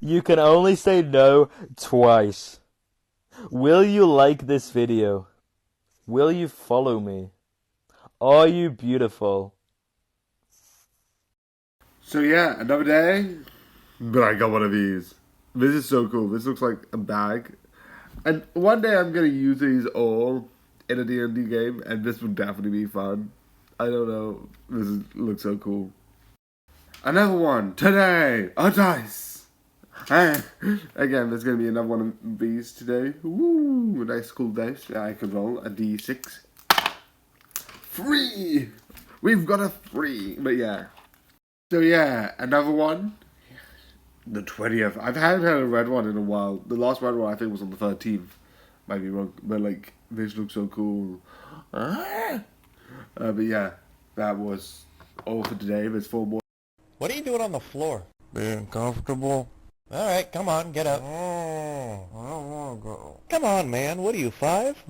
You can only say no twice. Will you like this video? Will you follow me? Are you beautiful? So yeah, another day, but I got one of these. This is so cool. This looks like a bag. And one day I'm gonna use these all in a D&D game, and this would definitely be fun. I don't know. Looks so cool. Another one today. A dice. Hey. Again, there's gonna be another one of these today. Woo! Nice cool dice. I can roll a D6. 3. We've got a 3. But yeah. So yeah, another one. The 20th. I haven't had a red one in a while. The last red one I think was on the 13th. Might be wrong, but like this looks so cool. But yeah, that was all for today. There's 4 more. What are you doing on the floor? Being comfortable. Alright, come on, get up. I don't want to go. Come on, man. What are you, 5?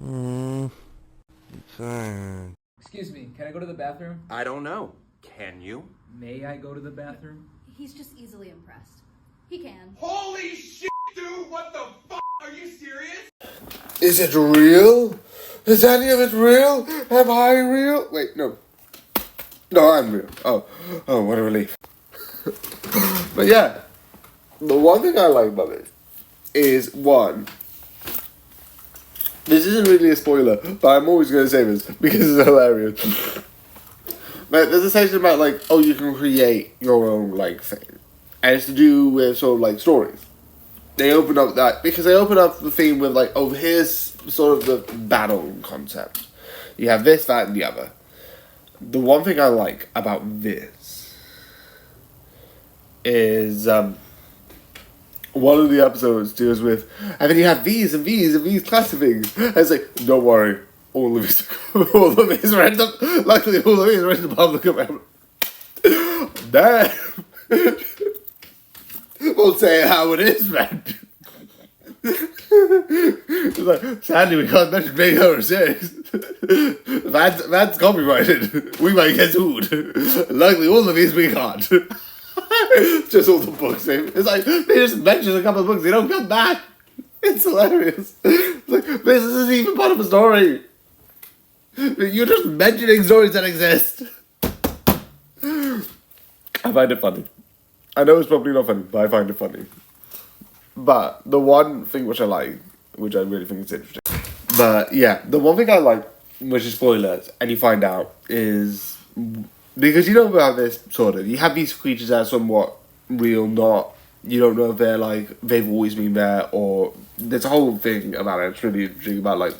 Saying. Excuse me, can I go to the bathroom? I don't know. Can you? May I go to the bathroom? He's just easily impressed. He can. Holy shit, dude! What the fuck? Are you serious? Is it real? Is any of it real? Am I real? Wait, no. No, I'm real. Oh, what a relief. But yeah, the one thing I like about it is, one, this isn't really a spoiler, but I'm always going to say this because it's hilarious. But there's a section about, like, oh, you can create your own, like, thing. And it's to do with sort of, like, stories. They open up that, because they open up the theme with, like, oh, here's sort of the battle concept. You have this, that, and the other. The one thing I like about this is, one of the episodes deals with, and then you have these and these and these class of things. And it's like, don't worry, all of it is random. Luckily, all of it is random public about. Damn. We'll say how it is, man. It's like, sadly, we can't mention Big Horror 6. That's copyrighted. We might get sued. Luckily, all of these we can't. Just all the books. It's like, they just mention a couple of books, they don't come back. It's hilarious. It's like, this isn't even part of a story. You're just mentioning stories that exist. I find it funny. I know it's probably not funny, but I find it funny. But the one thing which I like, which I really think is interesting. But yeah, the one thing I like, which is spoilers, and you find out, is because you know about this sort of, you have these creatures that are somewhat real, not, you don't know if they're like, they've always been there, or there's a whole thing about it. It's really interesting about like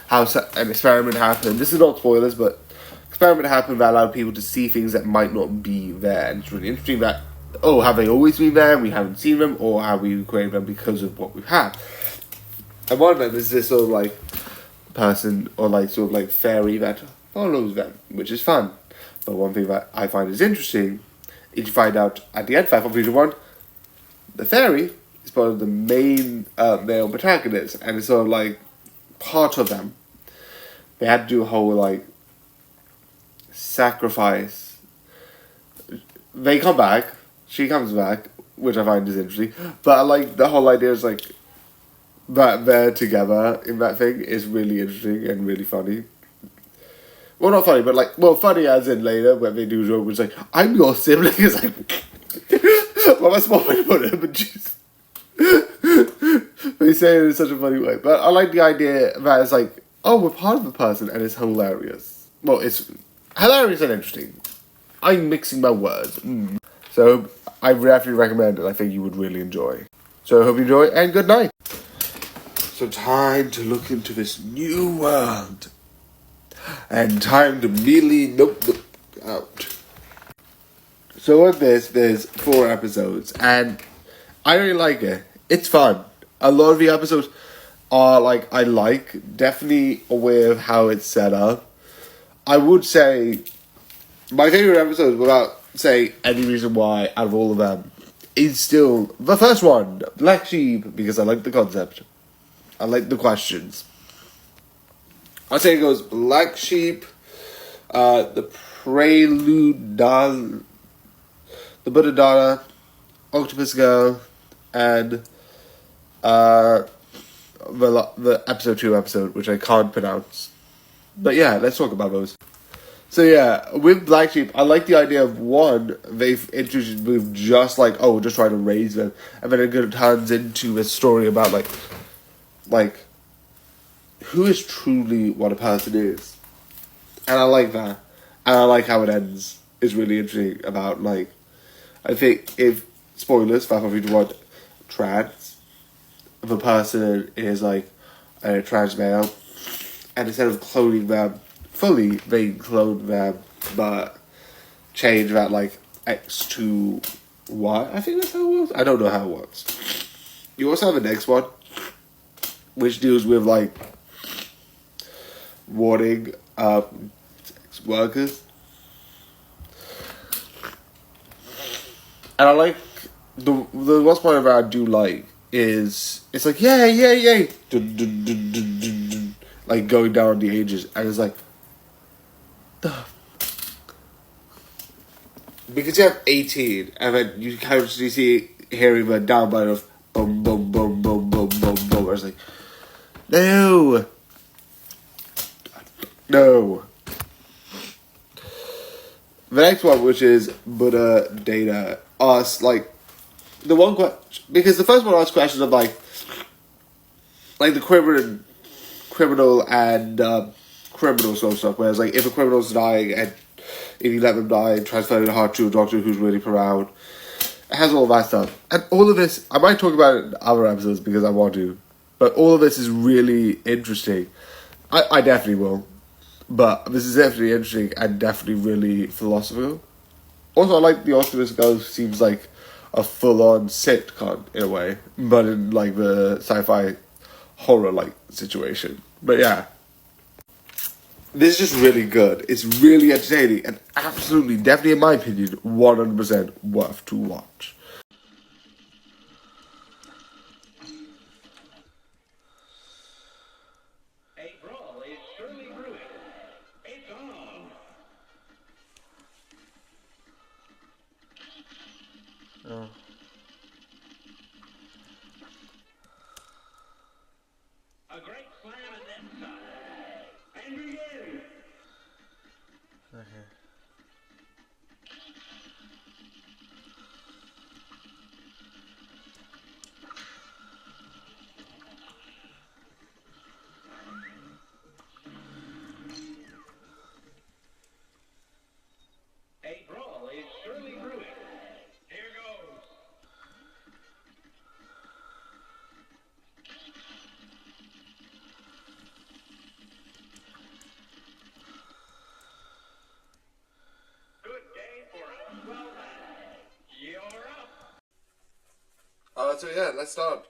how an experiment happened. This is not spoilers, but experiment happened that allowed people to see things that might not be there. And it's really interesting that, oh, have they always been there and we haven't seen them, or have we created them because of what we have? And one of them is this sort of like person, or like sort of like fairy that follows them, which is fun. But one thing that I find is interesting is you find out at the end, 5 of Future 1, the fairy is part of the main male protagonist, and it's sort of like part of them. They had to do a whole like sacrifice. They come back, she comes back, which I find is interesting, but I like the whole idea is like that they're together in that thing is really interesting and really funny. Well, not funny, but like, well, funny as in later when they do a joke, which is like, I'm your sibling. It's like, well, that's one way to put it, but jeez. They say it in such a funny way. But I like the idea that it's like, oh, we're part of the person, and it's hilarious. Well, it's hilarious and interesting. I'm mixing my words. So, I definitely recommend it. I think you would really enjoy. So, I hope you enjoy, and good night. So, time to look into this new world. And time to immediately notebook out. So with this, there's 4 episodes, and I really like it. It's fun. A lot of the episodes are like, definitely aware of how it's set up. I would say my favorite episodes, without saying any reason why, out of all of them, is still the first one, Black Sheep, because I like the concept. I like the questions. I'll say it goes Black Sheep, the Prelude, the Buddha Dada, Octopus Girl, and the episode 2 episode, which I can't pronounce. But yeah, let's talk about those. So yeah, with Black Sheep, I like the idea of one, they've introduced with just like, oh, just trying to raise them, and then it turns into a story about like who is truly what a person is. And I like that. And I like how it ends. It's really interesting about like, I think if, spoilers, for if you want trans, if a person is like a trans male, and instead of cloning them fully, they clone them, but change that like X to Y. I think that's how it works. I don't know how it works. You also have the next one, which deals with like warning sex workers. And I like the one part that I do like is it's like yay dun, dun, dun, dun, dun, dun, like going down the ages, and it's like the because you have 18 and then you kind of see hearing the down bite of boom boom boom boom boom boom boom. I was like, no. The next one, which is Buddha Data, asks like the one question, because the first one asks questions of like the criminal and criminal sort of stuff. Whereas like if a criminal's dying and if you let them die and transfer their heart to a doctor who's really proud, it has all that stuff. And all of this, I might talk about it in other episodes because I want to, but all of this is really interesting. I definitely will. But this is definitely interesting and definitely really philosophical. Also, I like the Optimus Ghost seems like a full-on sitcom in a way, but in like the sci-fi horror-like situation. But yeah, this is just really good. It's really entertaining and absolutely, definitely in my opinion, 100% worth to watch. A brawl is surely brewing. It's on. A great slam and then some. And begin. A brawl is surely brewing. Here goes. Good day for a 12 man. You're up. So yeah, let's start.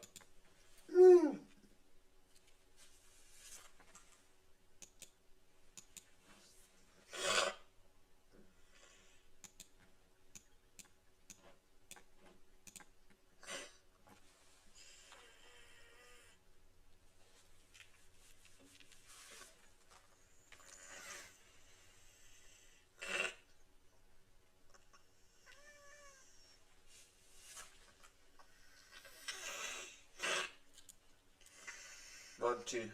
One, two,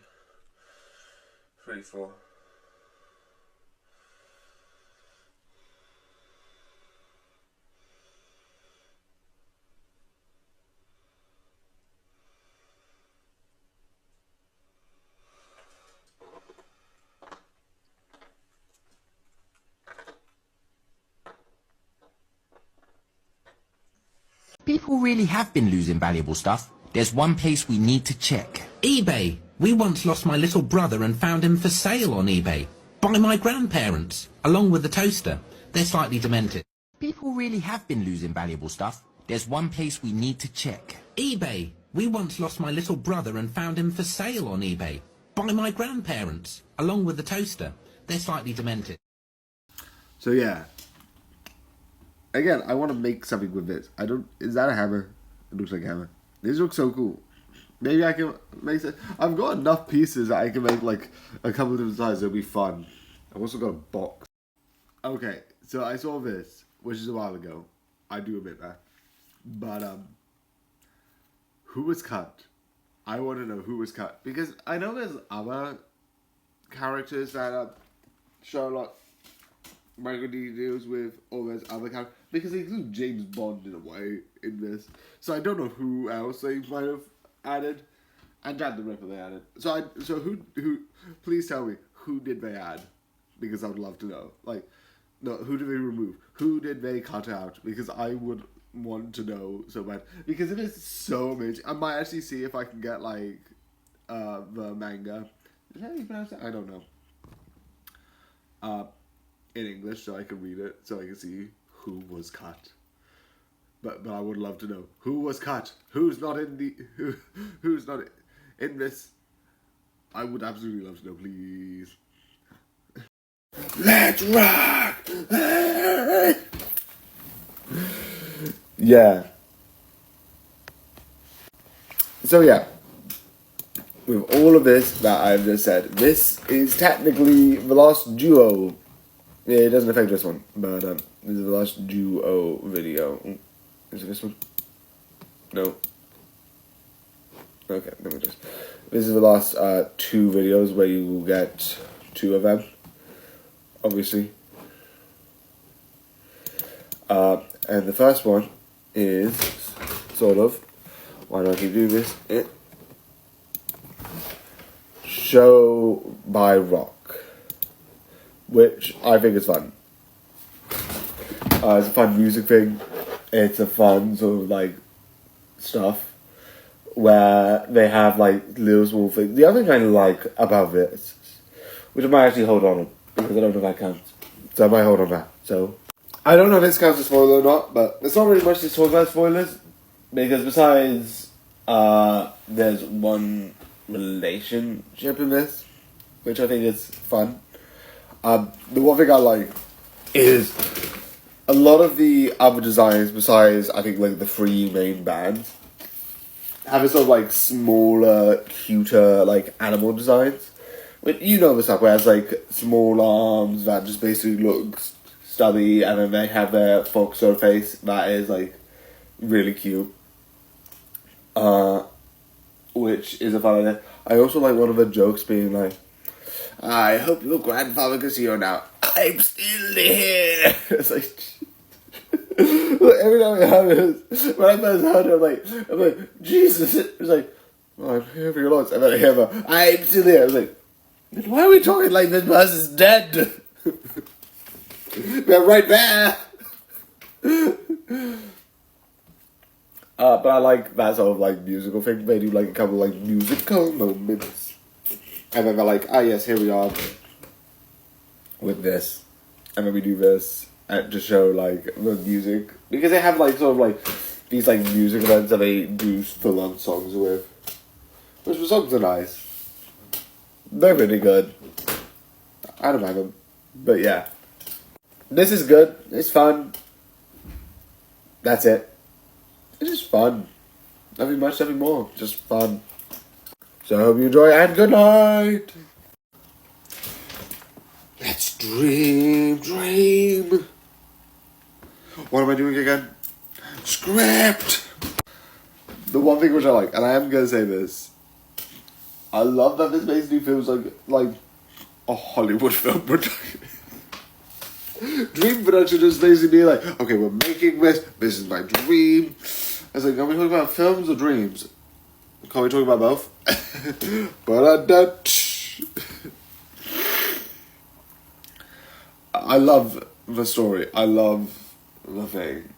three, four. People really have been losing valuable stuff. There's one place we need to check. eBay. We once lost my little brother and found him for sale on eBay. By my grandparents, along with the toaster. They're slightly demented. People really have been losing valuable stuff. There's one place we need to check. eBay. We once lost my little brother and found him for sale on eBay. By my grandparents, along with the toaster. They're slightly demented. So yeah. Again, I want to make something with this. Is that a hammer? It looks like a hammer. This looks so cool. Maybe I can make it. I've got enough pieces that I can make like a couple of different sizes. It'll be fun. I've also got a box. Okay, so I saw this, which is a while ago. I do admit that. But who was cut? I want to know who was cut. Because I know there's other characters that Sherlock Michael D deals with, or there's other characters. Because they include James Bond in a way in this. So I don't know who else they might have added. And Jack the Ripper they added. So who please tell me, who did they add? Because I would love to know. Like, no, who did they remove? Who did they cut out? Because I would want to know so bad. Because it is so amazing. I might actually see if I can get, like, the manga. Is that how you pronounce it? I don't know. In English, so I can read it, so I can see who was cut. But I would love to know who was cut. Who's not in the who's not in this? I would absolutely love to know, please. Let's rock! Yeah. So yeah, with all of this that I've just said, this is technically the last duo. Yeah, it doesn't affect this one, but this is the last duo video. Is it this one? No. Okay, let me just. This is the last 2 videos where you will get 2 of them, obviously. And the first one is sort of. Why do I keep doing this? Show by Rock, which I think is fun. It's a fun music thing. It's a fun sort of like stuff where they have like little small things. The other thing I like about this, which I might actually hold on because I don't know if that counts, so I might hold on that. So I don't know if this counts as spoiler or not, but there's not really much to talk about spoilers because besides there's one relationship in this, which I think is fun. The one thing I like is a lot of the other designs, besides I think like the 3 main bands, have a sort of like smaller, cuter like animal designs. But you know the stuff where it's like small arms that just basically looks stubby, and then they have their fox sort of face that is like really cute. Which is a fun idea. I also like one of the jokes being like, I hope your grandfather can see you now. I'm still here. It's like, every time I heard it, when I first heard it, I'm like, Jesus. It's like, oh, I'm here for your loss. And then I hear the, I'm still here. I was like, why are we talking like this person's dead? We're right there. But I like that sort of like musical thing. They do like a couple like musical moments. And then they're like, ah yes, here we are with this. And then we do this to show like the music. Because they have like sort of like these like music events that they do full on songs with. Which the songs are nice. They're really good. I don't mind them. But yeah. This is good. It's fun. That's it. It's just fun. Nothing much, nothing more. Just fun. So I hope you enjoy and good night. Let's dream. What am I doing again? Script! The one thing which I like, and I am going to say this, I love that this basically feels like a Hollywood film production. Dream production is basically like, okay, we're making this is my dream. I was like, are we talking about films or dreams? Can't we talk about both? I love the story. I love the thing.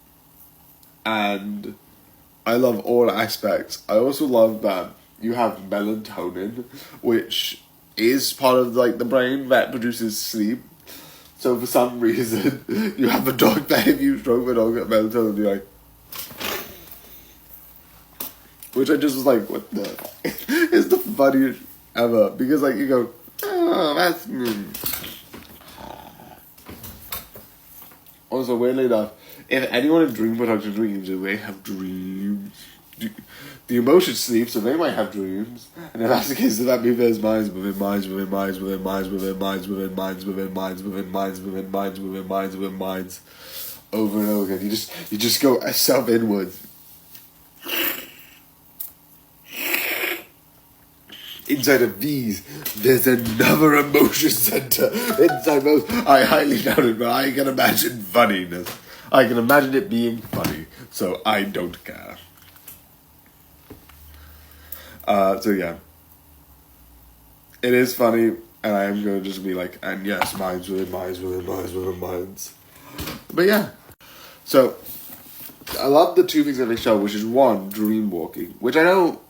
And I love all aspects. I also love that you have melatonin, which is part of like the brain that produces sleep. So for some reason, you have a dog that if you stroke the dog at melatonin, you're like... Which I just was like, what the... It's the funniest ever. Because like, you go, oh, that's... Also, weirdly enough, if anyone in dream production dreams, they have dreams. The emotion sleeps, so they might have dreams. And if that's the case, then that means there's minds within minds within minds within minds within minds within minds within minds within minds within minds within minds within minds, over and over again. You just go self inwards. inside of these, there's another emotion center inside those. I highly doubt it, but I can imagine funniness. I can imagine it being funny, so I don't care. So yeah. It is funny, and I am going to just be like, and yes, minds within minds within minds within minds. But yeah. So, I love the two things that they show, which is one, dream walking, which I know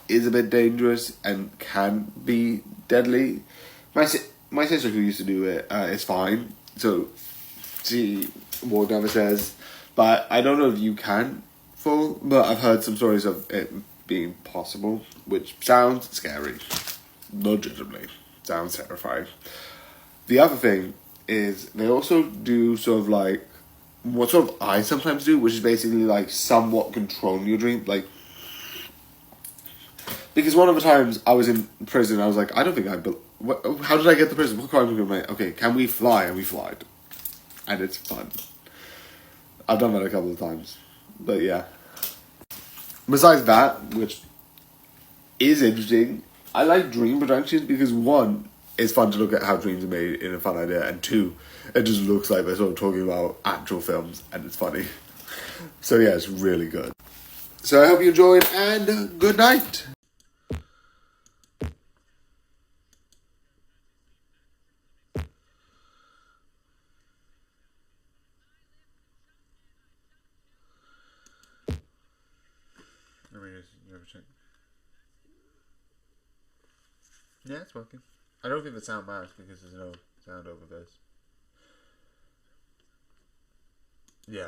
is a bit dangerous and can be deadly. My sister who used to do it is fine, so she walked down the stairs, but I don't know if you can fall, but I've heard some stories of it being possible, which sounds scary. Legitimately. Sounds terrifying. The other thing is they also do sort of like what sort of I sometimes do, which is basically like somewhat controlling your dream. Like, because one of the times I was in prison, I was like, I don't think how did I get to prison? What crime did I commit? Okay, can we fly? And we flied. And it's fun. I've done that a couple of times. But yeah. Besides that, which is interesting, I like dream projections because one, it's fun to look at how dreams are made in a fun idea, and two, it just looks like they're sort of talking about actual films, and it's funny. So yeah, it's really good. So I hope you enjoyed, and good night! Let me just never check. Yeah, it's working. I don't think the sound matters because there's no sound over this. Yeah.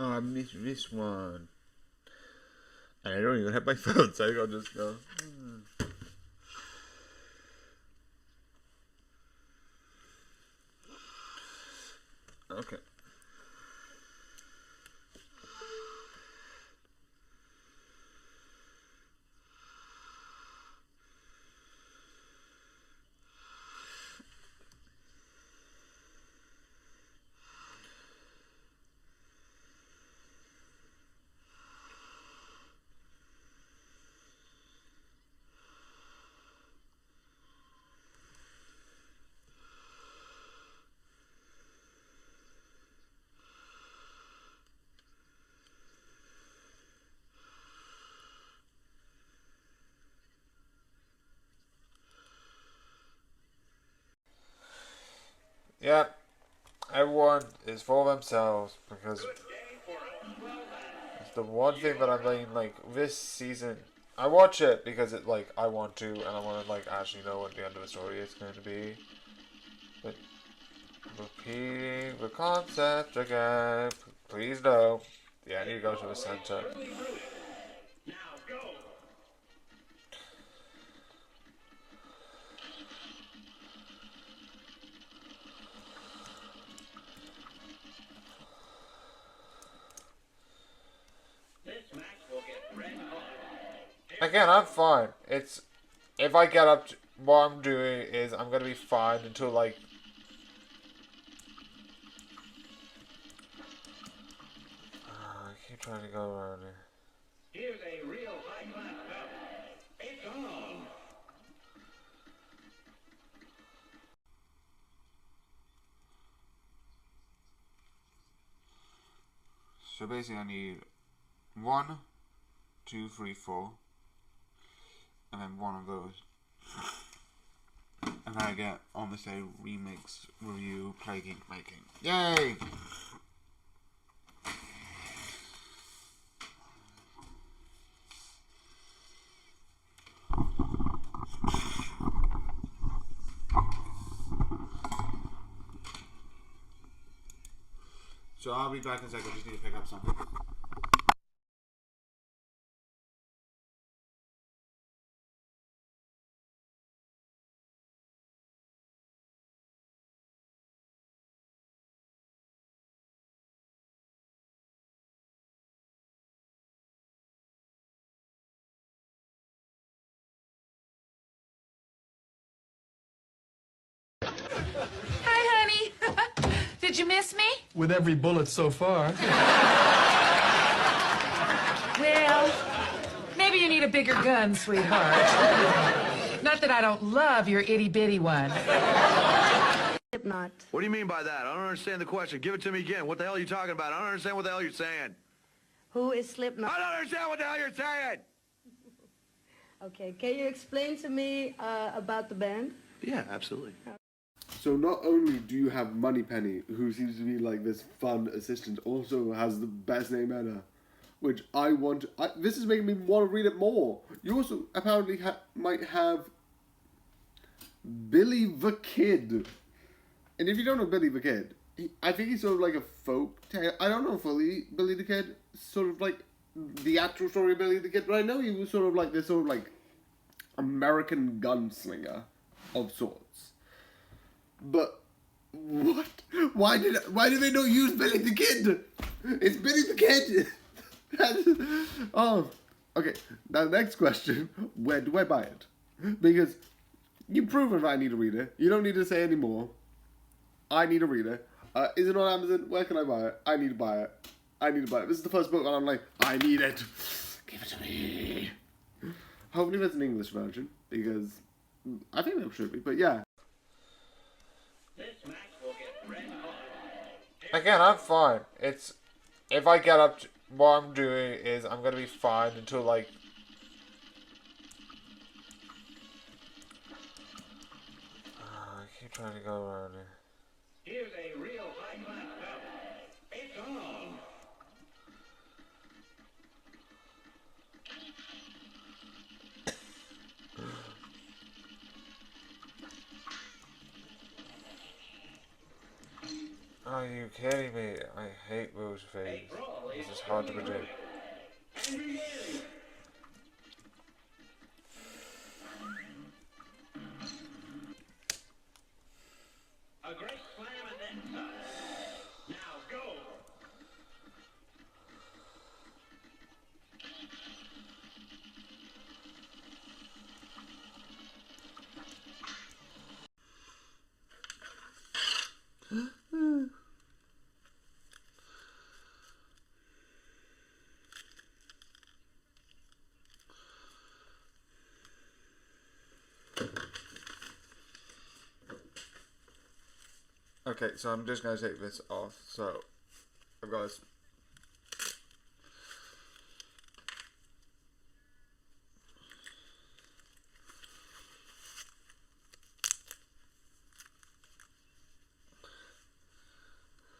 Oh, I missed this one. And I don't even have my phone, so I'll just go. Okay. Yeah, everyone is for themselves because it's the one thing that I'm like this season. I watch it because it like I want to, and I want to like actually know what the end of the story is going to be. But repeating the concept again, please no. Yeah, I need to go to the center. Now go. This match will get red hot. Again, I'm fine. It's if I get up, what I'm doing is I'm gonna be fine until like. I keep trying to go around here. Here's a real high-class belt. It's on. So basically, I need 1, 2, 3, 4, and then one of those. And then I get on the say remix, review, play, geek, making. Yay! So I'll be back in a second. I just need to pick up something. Hi, honey. Did you miss me? With every bullet so far. Well, maybe you need a bigger gun, sweetheart. Not that I don't love your itty-bitty one. Slipknot. What do you mean by that? I don't understand the question. Give it to me again. What the hell are you talking about? I don't understand what the hell you're saying. Who is Slipknot? I don't understand what the hell you're saying. Okay, can you explain to me about the band? Yeah, absolutely. So not only do you have Moneypenny, who seems to be like this fun assistant, also has the best name ever, which this is making me want to read it more. You also apparently might have Billy the Kid. And if you don't know Billy the Kid, I think he's sort of like a folk tale. I don't know fully Billy the Kid, sort of like the actual story of Billy the Kid, but I know he was sort of like this sort of like American gunslinger of sorts. But what? Why did they not use Billy the Kid? It's Billy the Kid. Oh, okay. Now next question: where do I buy it? Because you've proven I need a reader. You don't need to say any more. I need a reader. Is it on Amazon? Where can I buy it? I need to buy it. I need to buy it. This is the first book, and I'm like, I need it. Give it to me. Hopefully, there's an English version because I think there should be. But yeah. Again, I'm fine. It's if I get up to what I'm doing is I'm gonna be fine until like I keep trying to go around here. Here's a real high-class belt. It's on. Are you kidding me? I hate those fades. This is hard to predict. A great slam and then some. Now go. Okay, so I'm just gonna take this off. So I've got this.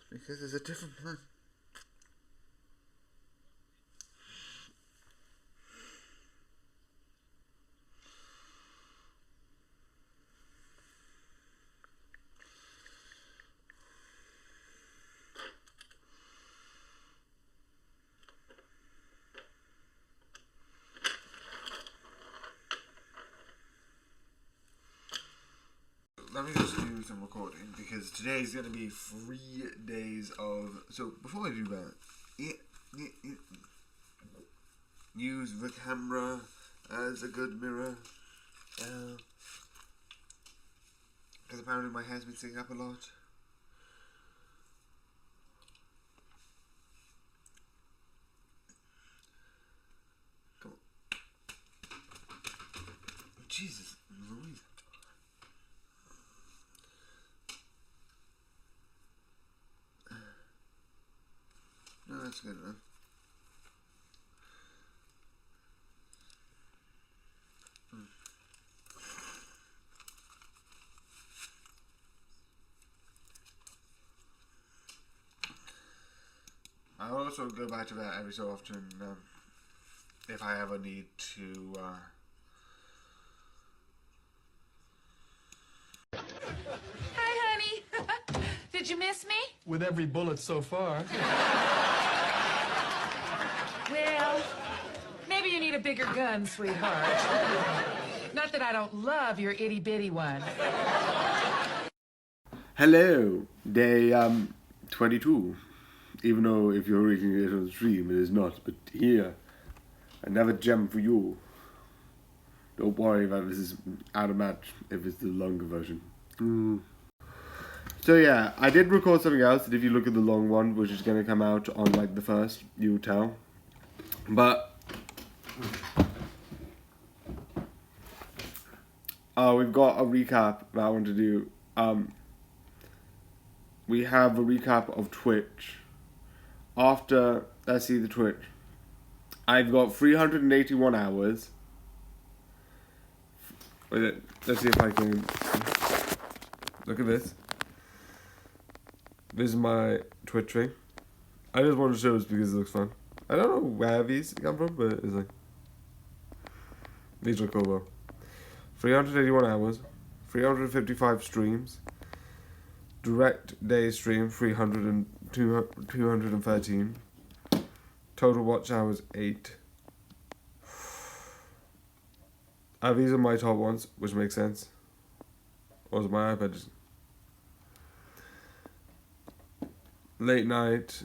Because there's a different plan. Let me just do some recording because today is going to be 3 days of. So before I do that, use the camera as a good mirror. Because apparently my hair's been sitting up a lot. Come on. Jesus, Louise. No, that's good enough. I'll also go back to that every so often if I ever need to. Hi, honey. Did you miss me? With every bullet so far. Well, maybe you need a bigger gun, sweetheart. Not that I don't love your itty-bitty one. Hello, day 22. Even though if you're reading it on the stream, it is not. But here, another gem for you. Don't worry about this is out of match if it's the longer version. So yeah, I did record something else that if you look at the long one, which is going to come out on like the 1st, you tell. But we've got a recap that I want to do. We have a recap of Twitch. After, let's see the Twitch. I've got 381 hours. Wait, let's see if I can look at this. This is my Twitch thing. I just want to show this because it looks fun. I don't know where these come from, but it's like these look cool though. 381 hours, 355 streams, direct day stream 213, total watch hours 8. These are my top ones, which makes sense. Or is my iPad just... Late night,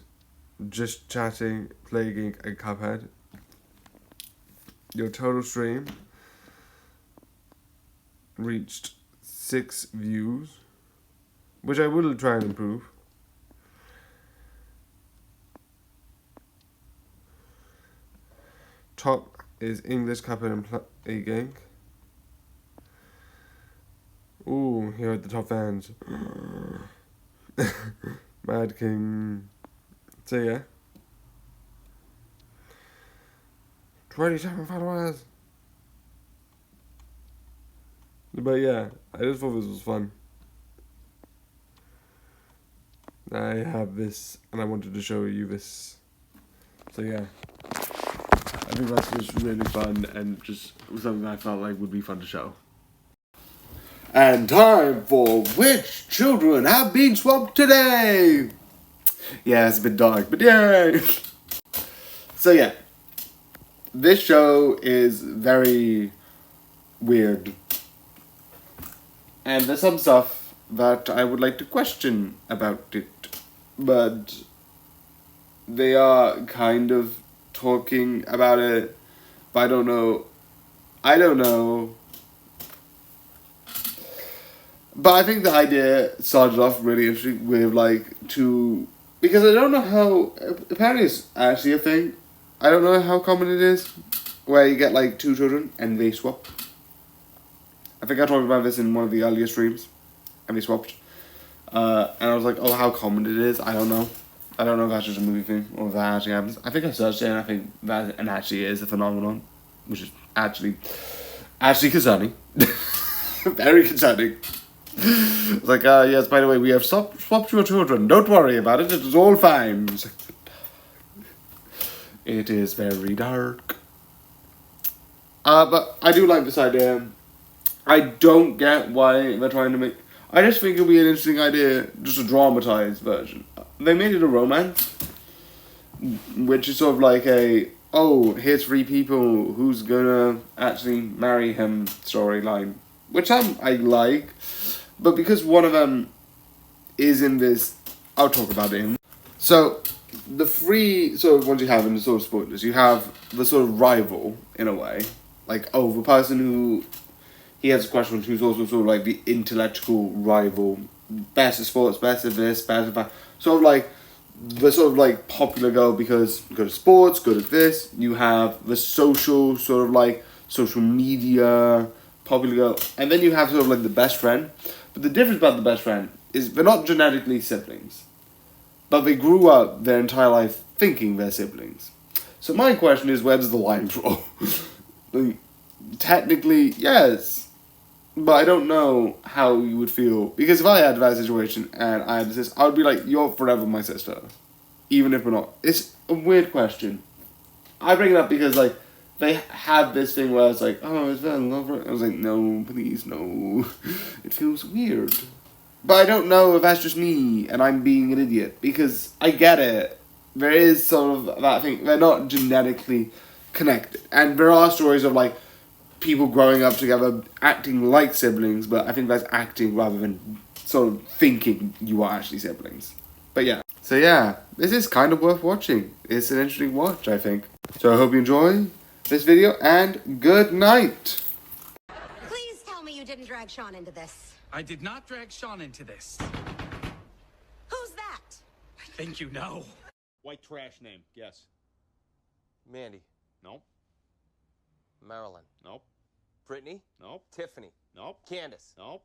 just chatting, playing a Cuphead. Your total stream reached 6 views, which I will try and improve. Top is English Cuphead and a Gang. Ooh, here are the top fans. Mad King. So yeah. 27 followers. But yeah, I just thought this was fun. I have this, and I wanted to show you this. So yeah. I think that's just really fun, and just something I felt like would be fun to show. And time for which children have been swapped today. Yeah, it's a bit dark, but yay! So yeah, this show is very weird. And there's some stuff that I would like to question about it. But they are kind of talking about it, but I don't know. But I think the idea started off really interesting with because I don't know how, apparently it's actually a thing. I don't know how common it is, where you get like 2 children and they swap. I think I talked about this in one of the earlier streams, and they swapped. And I was like, oh, how common it is, I don't know. I don't know if that's just a movie thing, or if that actually happens. I think I searched it, and I think that actually is a phenomenon, which is actually concerning. Very concerning. It's like, yes, by the way, we have swapped your children. Don't worry about it. It is all fine. It's like, it is very dark. But I do like this idea. I don't get why they're trying to make... I just think it would be an interesting idea, just a dramatized version. They made it a romance, which is sort of like a, oh, here's 3 people, who's gonna actually marry him storyline. Which I like. But because one of them is in this, I'll talk about it. So, the 3 sort of ones you have in the sort of spoilers, you have the sort of rival, in a way. Like, oh, the person who he has a question, who's also sort of like the intellectual rival. Best at sports, best at this, best at that. Sort of like, the sort of like popular girl because good at sports, good at this. You have the social, sort of like, social media, popular girl. And then you have sort of like the best friend. But the difference about the best friend is they're not genetically siblings. But they grew up their entire life thinking they're siblings. So my question is, where does the line draw? Like, technically, yes. But I don't know how you would feel. Because if I had that situation and I had this, I would be like, you're forever my sister. Even if we're not. It's a weird question. I bring it up because, like, they have this thing where it's like, oh, is that a lover? I was like, no, please, no. It feels weird. But I don't know if that's just me and I'm being an idiot, because I get it. There is sort of that thing, they're not genetically connected. And there are stories of like people growing up together acting like siblings, but I think that's acting rather than sort of thinking you are actually siblings. But yeah. So yeah, this is kind of worth watching. It's an interesting watch, I think. So I hope you enjoy this video, and good night. Please tell me you didn't drag Sean into this. I did not drag Sean into this. Who's that? I think you know. White trash name, guess. Mandy. Nope. Marilyn. Nope. Brittany. Nope. Tiffany. Nope. Candace. Nope.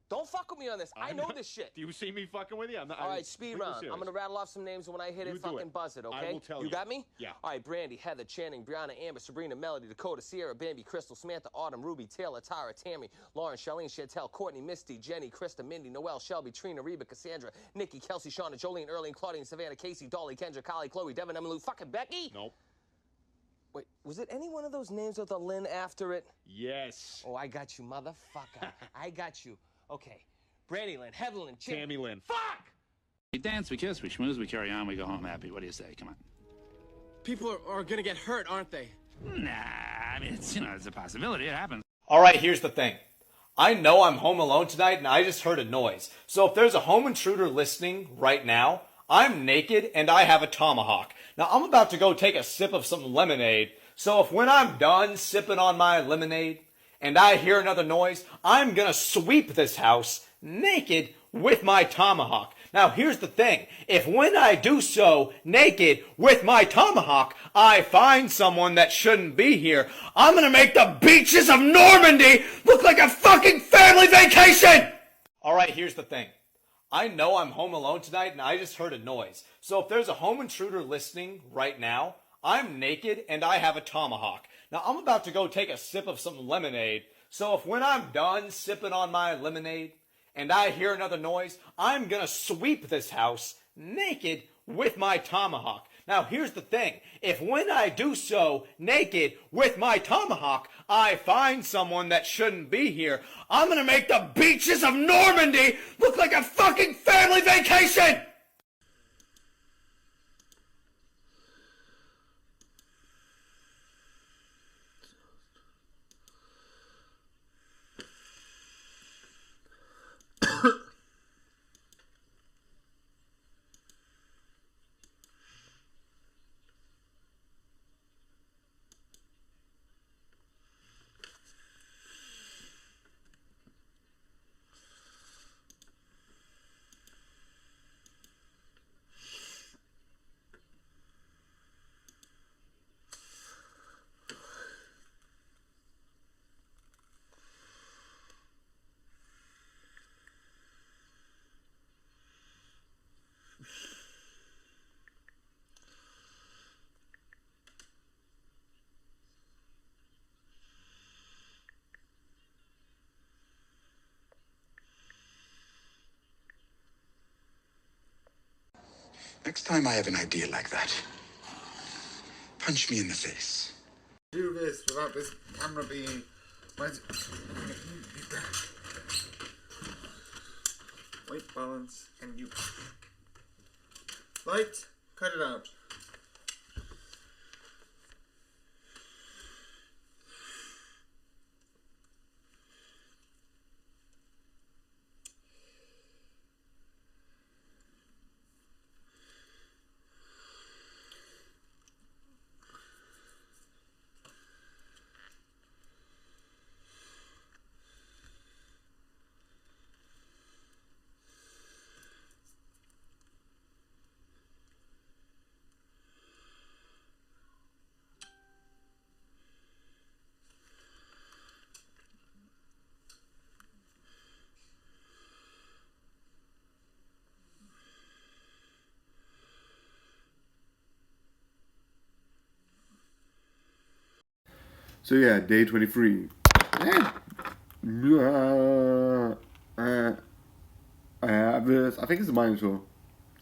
Don't fuck with me on this. I know this shit. Do you see me fucking with you? I'm not, All right, speed round. I'm gonna rattle off some names, and when I hit it, fucking buzz it, okay? I will tell you. You got me? Yeah. All right, Brandy, Heather, Channing, Brianna, Amber, Sabrina, Melody, Dakota, Sierra, Bambi, Crystal, Samantha, Autumn, Ruby, Taylor, Tara, Tammy, Lauren, Charlene, Chantel, Courtney, Misty, Jenny, Krista, Mindy, Noelle, Shelby, Trina, Reba, Cassandra, Nikki, Kelsey, Shauna, Jolene, Erling, Claudine, Savannah, Casey, Dolly, Kendra, Kylie, Chloe, Devin, Emily, fucking Becky? Nope. Wait, was it any one of those names with a Lynn after it? Yes. Oh, I got you, motherfucker. I got you. Okay. Brandy Lynn, Heather Lynn, Tammy Lynn. Fuck! We dance, we kiss, we schmooze, we carry on, we go home happy. What do you say? Come on. People are gonna get hurt, aren't they? Nah, I mean, it's a possibility. It happens. All right, here's the thing. I know I'm home alone tonight and I just heard a noise. So if there's a home intruder listening right now, I'm naked and I have a tomahawk. Now I'm about to go take a sip of some lemonade. So if when I'm done sipping on my lemonade and I hear another noise, I'm gonna sweep this house naked with my tomahawk. Now here's the thing. If when I do so naked with my tomahawk, I find someone that shouldn't be here, I'm gonna make the beaches of Normandy look like a fucking family vacation! Alright, here's the thing. I know I'm home alone tonight and I just heard a noise. So if there's a home intruder listening right now, I'm naked and I have a tomahawk. Now I'm about to go take a sip of some lemonade. So if when I'm done sipping on my lemonade and I hear another noise, I'm gonna sweep this house naked with my tomahawk. Now here's the thing. If when I do so naked with my tomahawk, I find someone that shouldn't be here, I'm gonna make the beaches of Normandy look like a fucking family vacation! Next time I have an idea like that, punch me in the face. Do this without this camera being... Weight balance, and you... Light, cut it out. So yeah, day 23. I have this. I think it's a Minotaur.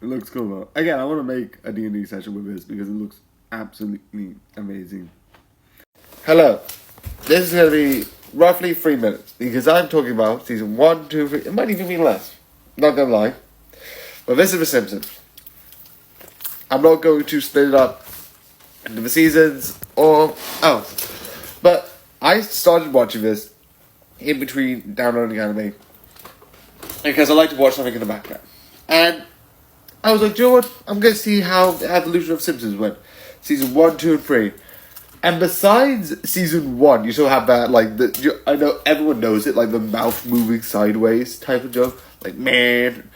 It looks cool though. Again, I want to make a D&D session with this because it looks absolutely amazing. Hello. This is going to be roughly 3 minutes because I'm talking about season 1, 2, 3. It might even be less. Not gonna lie. But this is The Simpsons. I'm not going to split it up into the seasons or else. But I started watching this in between downloading anime because I like to watch something in the background. And I was like, do you know what? I'm going to see how the evolution of Simpsons went. Season 1, 2, and 3. And besides season 1, you still have that, like, I know everyone knows it, like the mouth moving sideways type of joke. Like, man.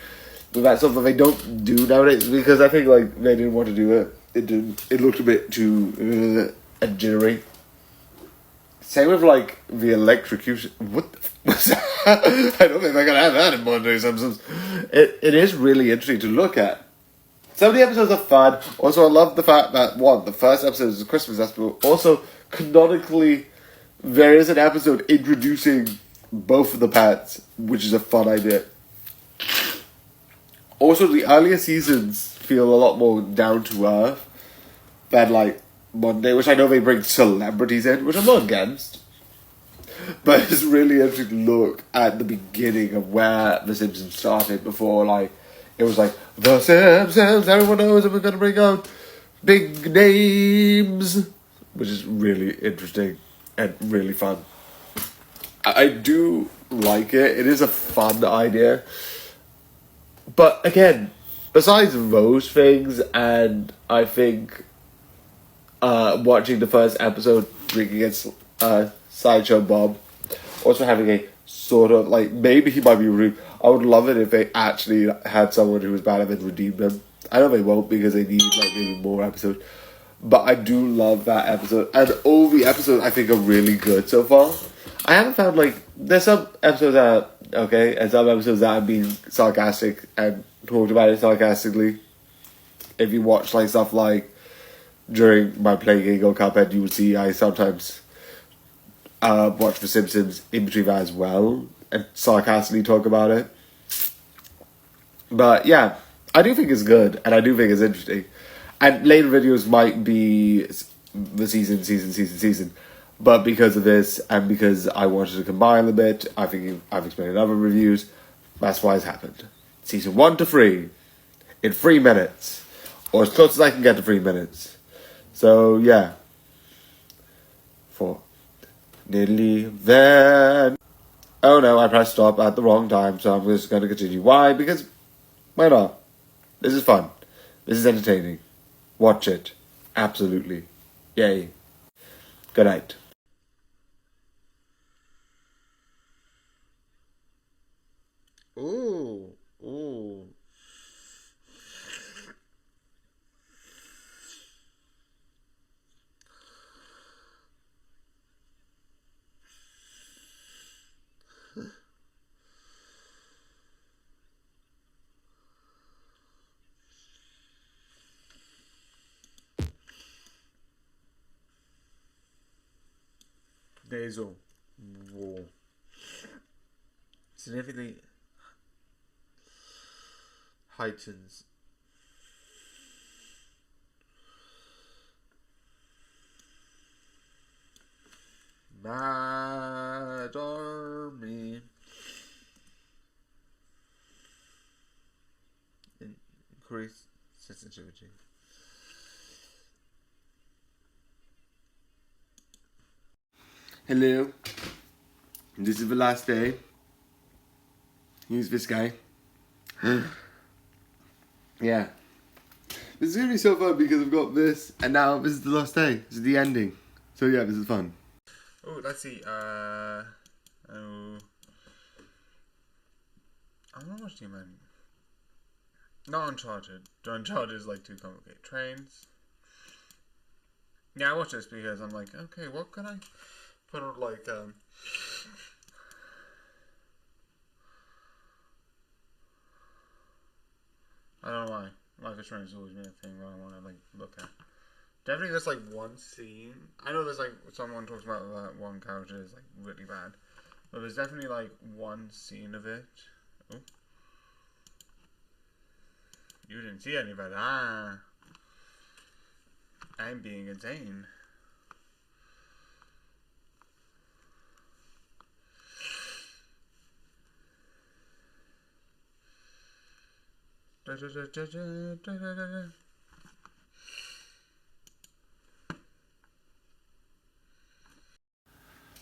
But that's something they don't do nowadays because I think, like, they didn't want to do it. It looked a bit too jittery. Same with, like, the electrocution. What was that? I don't think they're going to have that in modern day Simpsons. It is really interesting to look at. Some of the episodes are fun. Also, I love the fact that, one, the first episode is a Christmas episode. Also, canonically, there is an episode introducing both of the pets, which is a fun idea. Also, the earlier seasons feel a lot more down to earth than, like, Monday, which I know they bring celebrities in, which I'm not against. But it's really interesting to look at the beginning of where The Simpsons started before, like, it was like, The Simpsons, everyone knows that we're going to bring out big names, which is really interesting and really fun. I do like it. It is a fun idea. But again, besides those things, and I think watching the first episode drinking against Sideshow Bob, also having a sort of, like, maybe he might be rude. I would love it if they actually had someone who was bad and then redeemed them. I know they won't because they need, like, maybe more episodes. But I do love that episode. And all the episodes I think are really good so far. I haven't found, like, there's some episodes that are okay, and some episodes that are being sarcastic and talked about it sarcastically. If you watch, like, stuff like during my playing Eagle Cuphead, you would see I sometimes watch The Simpsons in between that as well and sarcastically talk about it. But yeah, I do think it's good and I do think it's interesting. And later videos might be the season. But because of this and because I wanted to combine a bit, I think I've explained in other reviews, that's why it's happened. Season 1 to 3 in 3 minutes. Or as close as I can get to 3 minutes. So yeah. For nearly then. Oh no, I pressed stop at the wrong time, so I'm just going to continue. Why? Because, why not? This is fun. This is entertaining. Watch it. Absolutely. Yay. Good night. Ooh. Ooh. Nasal wall significantly heightens Mad Army increase sensitivity. Hello. This is the last day. Here's this guy. Yeah. This is going to be so fun because I've got this, and now this is the last day. This is the ending. So yeah, this is fun. Oh, let's see. Oh, I'm not watching man. Not Uncharted. Uncharted is like too complicated. Trains. Yeah, I watch this because I'm like, okay, what can I put on, like, I don't know why. Life is Strange has always been a thing that I want to, like, look at. Definitely there's, like, one scene. I know there's, like, someone talks about that one character is, like, really bad. But there's definitely, like, one scene of it. Oh. You didn't see any of it. Ah. I'm being insane.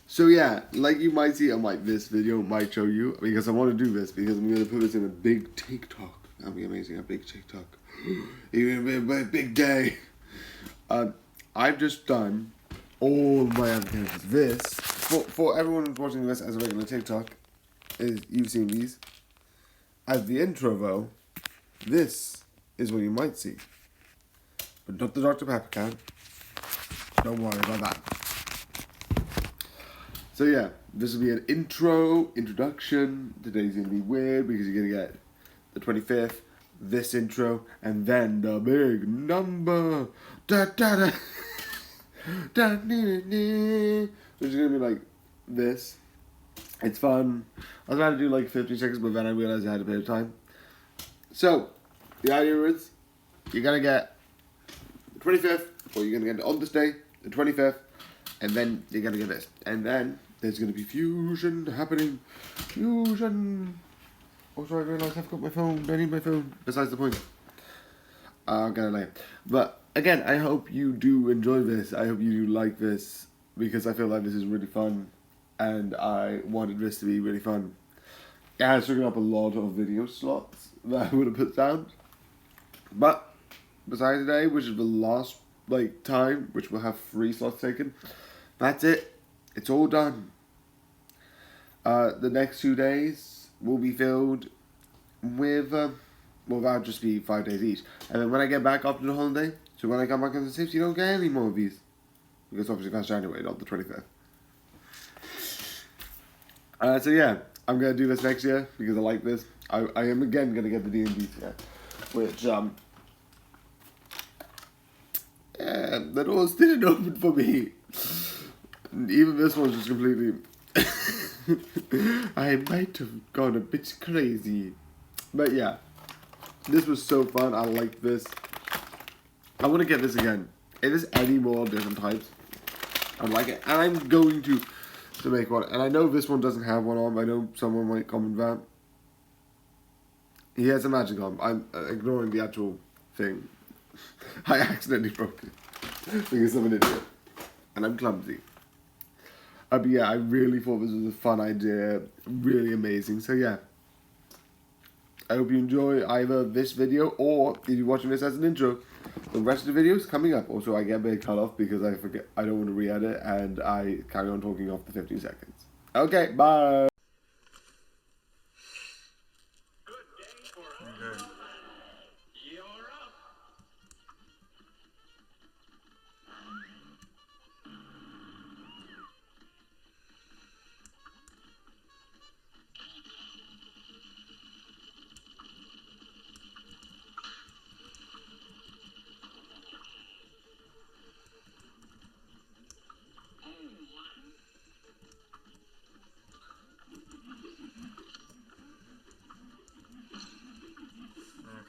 So yeah, like you might see on this video might show you, because I want to do this because I'm going to put this in a big TikTok. That'll be amazing, a big TikTok. Even a big day. I've just done all my other characters. This, for everyone who's watching this as a regular TikTok, is you've seen these. As the intro though, this is what you might see. But not the Dr. Pepper can. Don't worry about that. So yeah, this will be an introduction. Today's going to be weird because you're going to get the 25th, this intro, and then the big number. Da da da. Da, da, da, da. Which is going to be like this. It's fun. I was about to do like 15 seconds, but then I realized I had a bit of time. So, the idea is, you're going to get the 25th, or you're going to get on this day, the 25th, and then you're going to get this. And then there's going to be fusion happening. Fusion. Also, I realised I've got my phone. I need my phone. Besides the point. I'm going to lay it. But, again, I hope you do enjoy this. I hope you do like this. Because I feel like this is really fun. And I wanted this to be really fun. It has taken up a lot of video slots that I would have put down. But, besides today, which is the last time, which will have 3 slots taken, that's it. It's all done. The next 2 days will be filled with, well, that'll just be 5 days each. And then when I get back after the holiday, so when I come back on the 6th, you don't get any more of these. Because obviously that's January, not the 25th. So yeah, I'm going to do this next year because I like this. I am again going to get the D&D tier. Which, yeah, the doors didn't open for me. Even this one's just completely... I might have gone a bit crazy. But yeah, this was so fun. I like this. I want to get this again. If there's any more different types, I'd like it. And I'm going to make one. And I know this one doesn't have one on. I know someone might comment that. He has a magic arm. I'm ignoring the actual thing. I accidentally broke it. Because I'm an idiot. And I'm clumsy. But yeah, I really thought this was a fun idea. Really amazing. So yeah. I hope you enjoy either this video or if you're watching this as an intro, the rest of the videos coming up. Also, I get a bit cut off because I forget. I don't want to re-edit and I carry on talking off the 15 seconds. Okay, bye.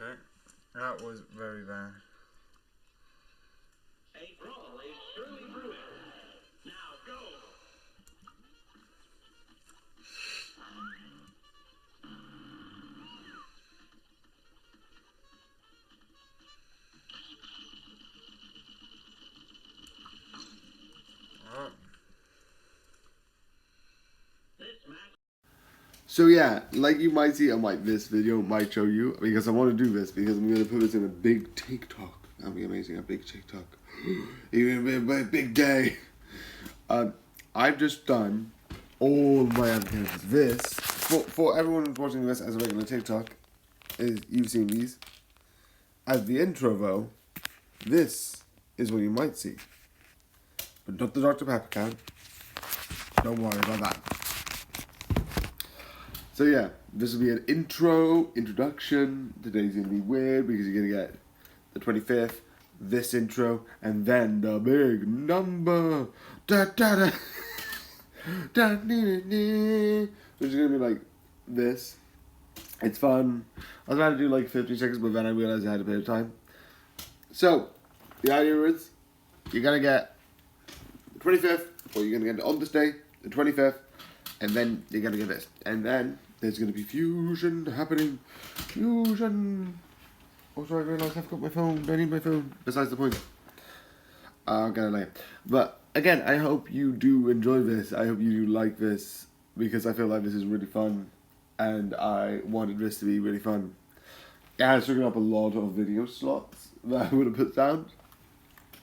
Okay, that was very bad. A brawl is surely brewing. Now go. So yeah, like you might see on this video might show you, because I want to do this because I'm going to put this in a big TikTok. That'll be amazing, a big TikTok. Even a big day. I've just done all my other characters. This, for everyone who's watching this as a regular TikTok, is you've seen these. As the intro though, this is what you might see. But not the Dr. Pepper can. Don't worry about that. So yeah, this will be an introduction. Today's going to be weird because you're going to get the 25th, this intro, and then the big number. Da da da. Da, da, da, da. Which is going to be like this. It's fun. I was about to do like 15 seconds, but then I realized I had a bit of time. So, the idea is, you're going to get the 25th, or you're going to get on this day, the 25th, and then you're going to get this. And then there's going to be fusion happening. Fusion. Also, I realised I've got my phone. I need my phone. Besides the point. I'm gonna lie. But again, I hope you do enjoy this. I hope you do like this because I feel like this is really fun, and I wanted this to be really fun. Yeah, it's taking up a lot of video slots that I would have put down.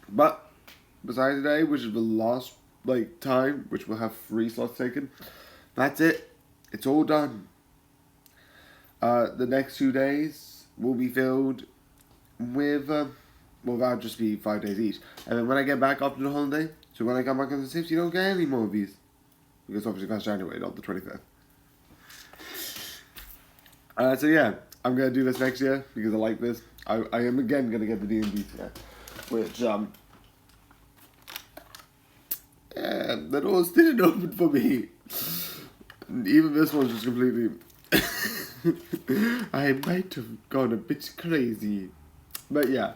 But besides today, which is the last time, which will have 3 slots taken, that's it. It's all done. The next 2 days will be filled with well, that'll just be 5 days each. And then when I get back after the holiday, so when I come back on the 6th, you don't get any more of these. Because obviously that's January, not the 25th. So yeah, I'm going to do this next year because I like this. I am again going to get the D&D set. Which, yeah, the doors didn't open for me. Even this one's just completely... I might have gone a bit crazy. But yeah,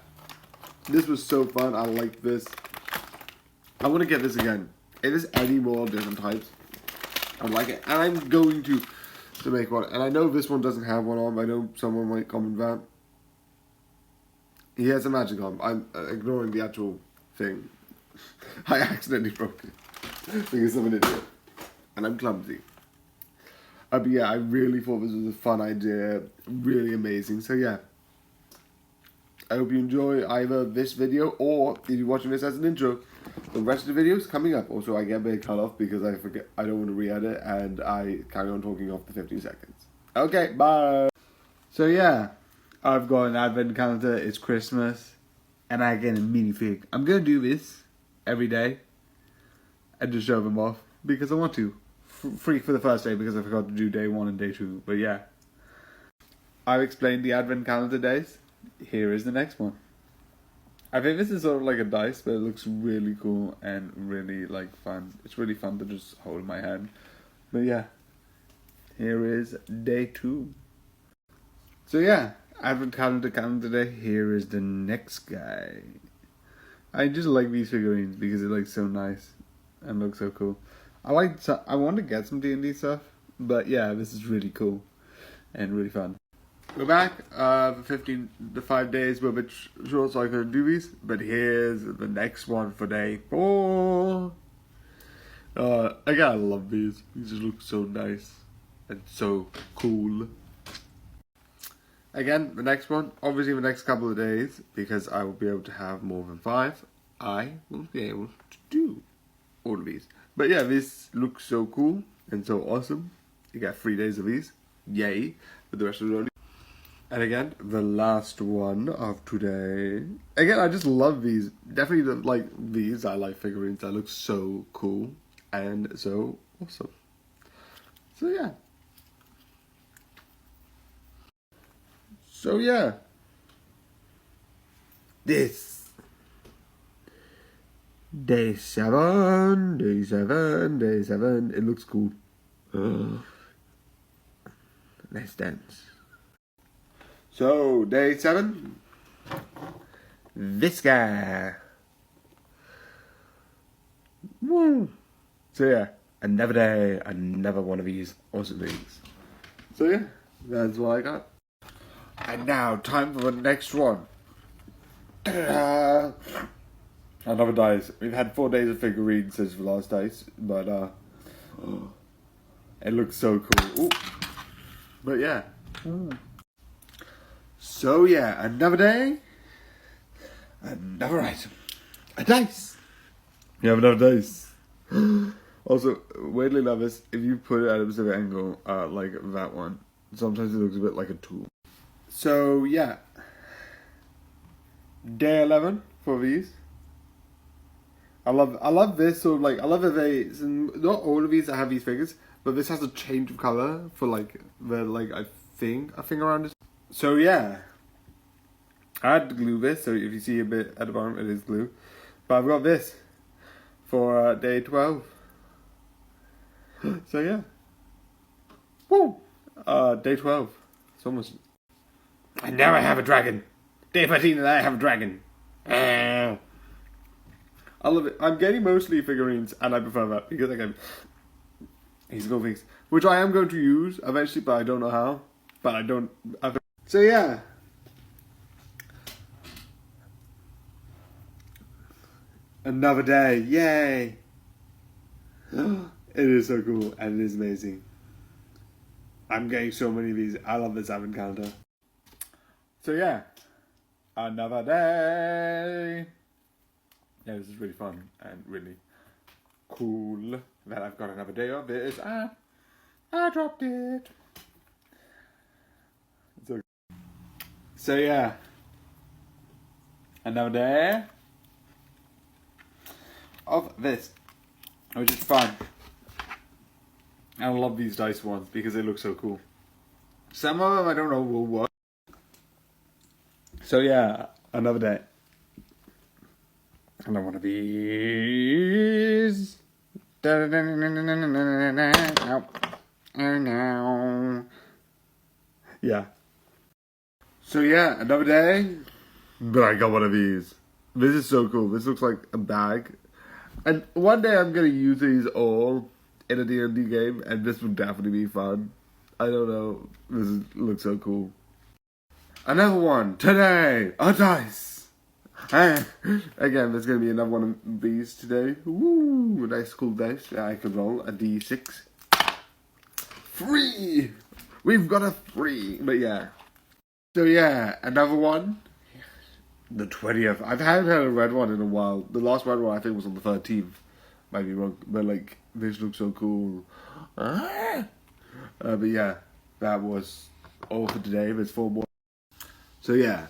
this was so fun. I like this. I want to get this again. If there's any more different types, I like it. And I'm going to make one. And I know this one doesn't have one on. I know someone might comment that. He has a magic arm. I'm ignoring the actual thing. I accidentally broke it because I'm an idiot. And I'm clumsy. But yeah, I really thought this was a fun idea. Really amazing. So yeah. I hope you enjoy either this video or if you're watching this as an intro, the rest of the videos coming up. Also, I get a bit cut off because I forget. I don't want to re-edit and I carry on talking off the 15 seconds. Okay, bye. So yeah, I've got an advent calendar. It's Christmas, and I get a minifig. I'm gonna do this every day and just show them off because I want to. Free for the first day because I forgot to do day 1 and day 2. But yeah, I've explained the advent calendar days. Here is the next one. I think this is sort of like a dice, but it looks really cool and really fun. It's really fun to just hold in my hand. But yeah, here is day 2. So yeah, advent calendar day. Here is the next guy. I just like these figurines because it looks so nice and looks so cool. I want to get some D&D stuff, but yeah, this is really cool and really fun. We're back. The 5 days were a bit short, so I couldn't do these. But here's the next one for day 4. I gotta love these. These just look so nice and so cool. Again, the next one, obviously the next couple of days, because I will be able to have more than 5, I will be able to do all of these. But yeah, this looks so cool and so awesome. You get 3 days of these. Yay. But the rest of the only. And again, the last one of today. Again, I just love these. Definitely like these. I like figurines that look so cool and so awesome. So yeah. So yeah. This. Day 7. Day 7. Day 7. It looks cool. Let's dance. So, day 7. This guy. Woo. So yeah, another day, another one of these awesome things. So yeah, that's what I got. And now, time for the next one. Another dice. We've had 4 days of figurines since the last dice, but it looks so cool. Ooh. But yeah. So yeah, another day, another item. A dice. You have another dice. Also, weirdly love this, if you put it at a specific angle, like that one, sometimes it looks a bit like a tool. So yeah. Day 11 for these. I love this sort of like, I love that they, not all of these have these figures, but this has a change of colour for like the I think around it. So yeah, I had to glue this, so if you see a bit at the bottom, it is glue. But I've got this for day 12. So yeah, woo! Day 12. It's almost. And now I have a dragon. Day 13, and I have a dragon. I love it. I'm getting mostly figurines, and I prefer that because I can. He's got things, which I am going to use eventually, but I don't know how. But I don't. So yeah, Another day. Yay. It is so cool and it is amazing. I'm getting so many of these. I love this advent calendar. So yeah, another day. Yeah, this is really fun and really cool that I've got another day of this. I dropped it. So yeah, another day of this, which is fun. I love these dice ones because they look so cool. Some of them I don't know will work. So yeah, another day. And I want one of these. No. Yeah. So yeah, another day. But I got one of these. This is so cool. This looks like a bag. And one day I'm going to use these all in a D&D game, and this would definitely be fun. I don't know. Looks so cool. Another one today. A dice. Again, there's going to be another one of these today. Woo! Nice cool dice. I can roll a D6. 3. We've got a 3. But yeah. So yeah, another one. The 20th. I haven't had a red one in a while. The last red one I think was on the 13th. Might be wrong. But like, this looks so cool. But yeah, that was all for today. There's 4 more. So yeah.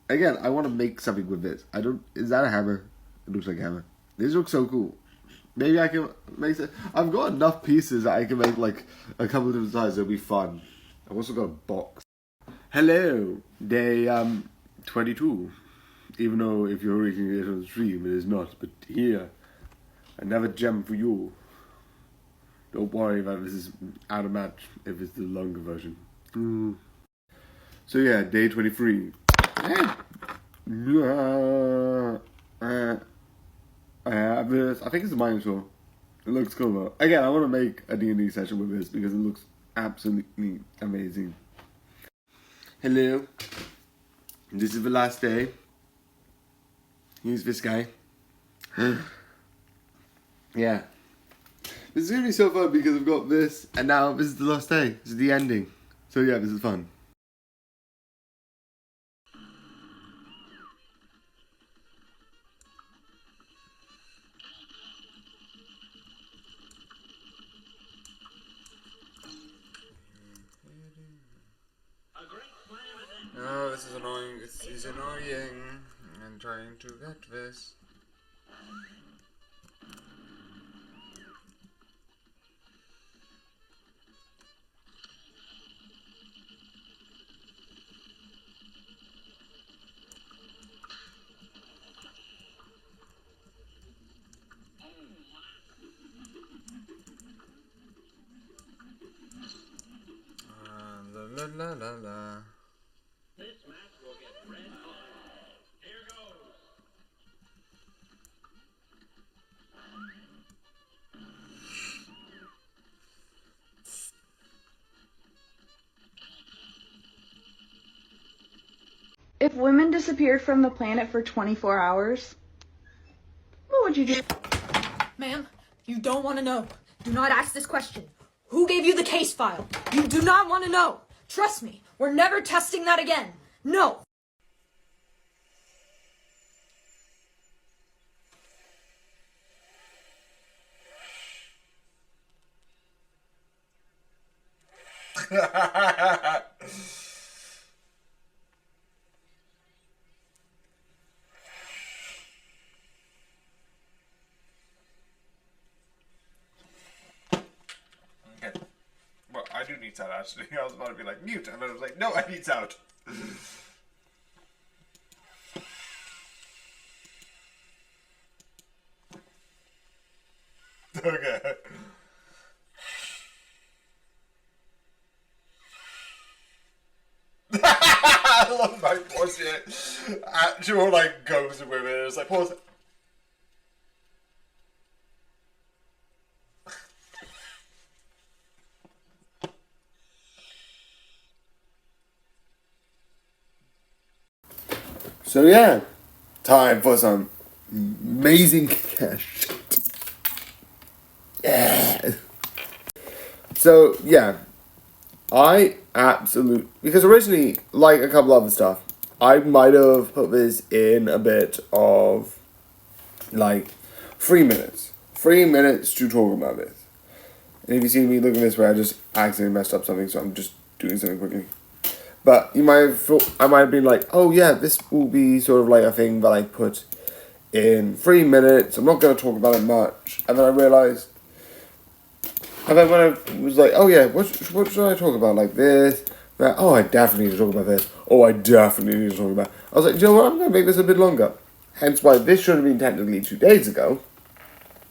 Again, I want to make something with this. Is that a hammer? It looks like a hammer. This looks so cool. Maybe I can make it. I've got enough pieces that I can make like a couple of different sizes. It'll be fun. I've also got a box. Hello, day 22. Even though if you're reading it on the stream, it is not. But here, another gem for you. Don't worry about this is out of match if it's the longer version. So yeah, day 23. I have this. I think it's a Minotaur. It looks cool though. Again, I want to make a D&D session with this because it looks absolutely amazing. Hello. This is the last day. Here's this guy. Yeah. This is going to be so fun because I've got this and now this is the last day. This is the ending. So yeah, this is fun. Oh, this is annoying. It's annoying. I'm trying to get this. La la la la. This match will get red hot. Here goes. If women disappeared from the planet for 24 hours, what would you do? Ma'am, you don't want to know. Do not ask this question. Who gave you the case file? You do not want to know. Trust me, we're never testing that again. No. Okay. Well, I do need out actually. I was about to be like mute, and then I was like, no, I need out. Okay. I love my pause here. Actual like goes with it. It's like pause. So yeah, time for some amazing cash. Yeah. So yeah, because originally, like a couple other stuff, I might have put this in a bit of like 3 minutes. 3 minutes to talk about this. And if you see me looking this way, I just accidentally messed up something, so I'm just doing something quickly. But you might have thought, I might have been like, oh yeah, this will be sort of like a thing that I put in 3 minutes. I'm not going to talk about it much. And then I realized, and then when I was like, oh yeah, what should I talk about? Like this, that, oh I definitely need to talk about this. Oh, I definitely need to talk about. I was like, you know what, I'm going to make this a bit longer. Hence why this should have been technically 2 days ago,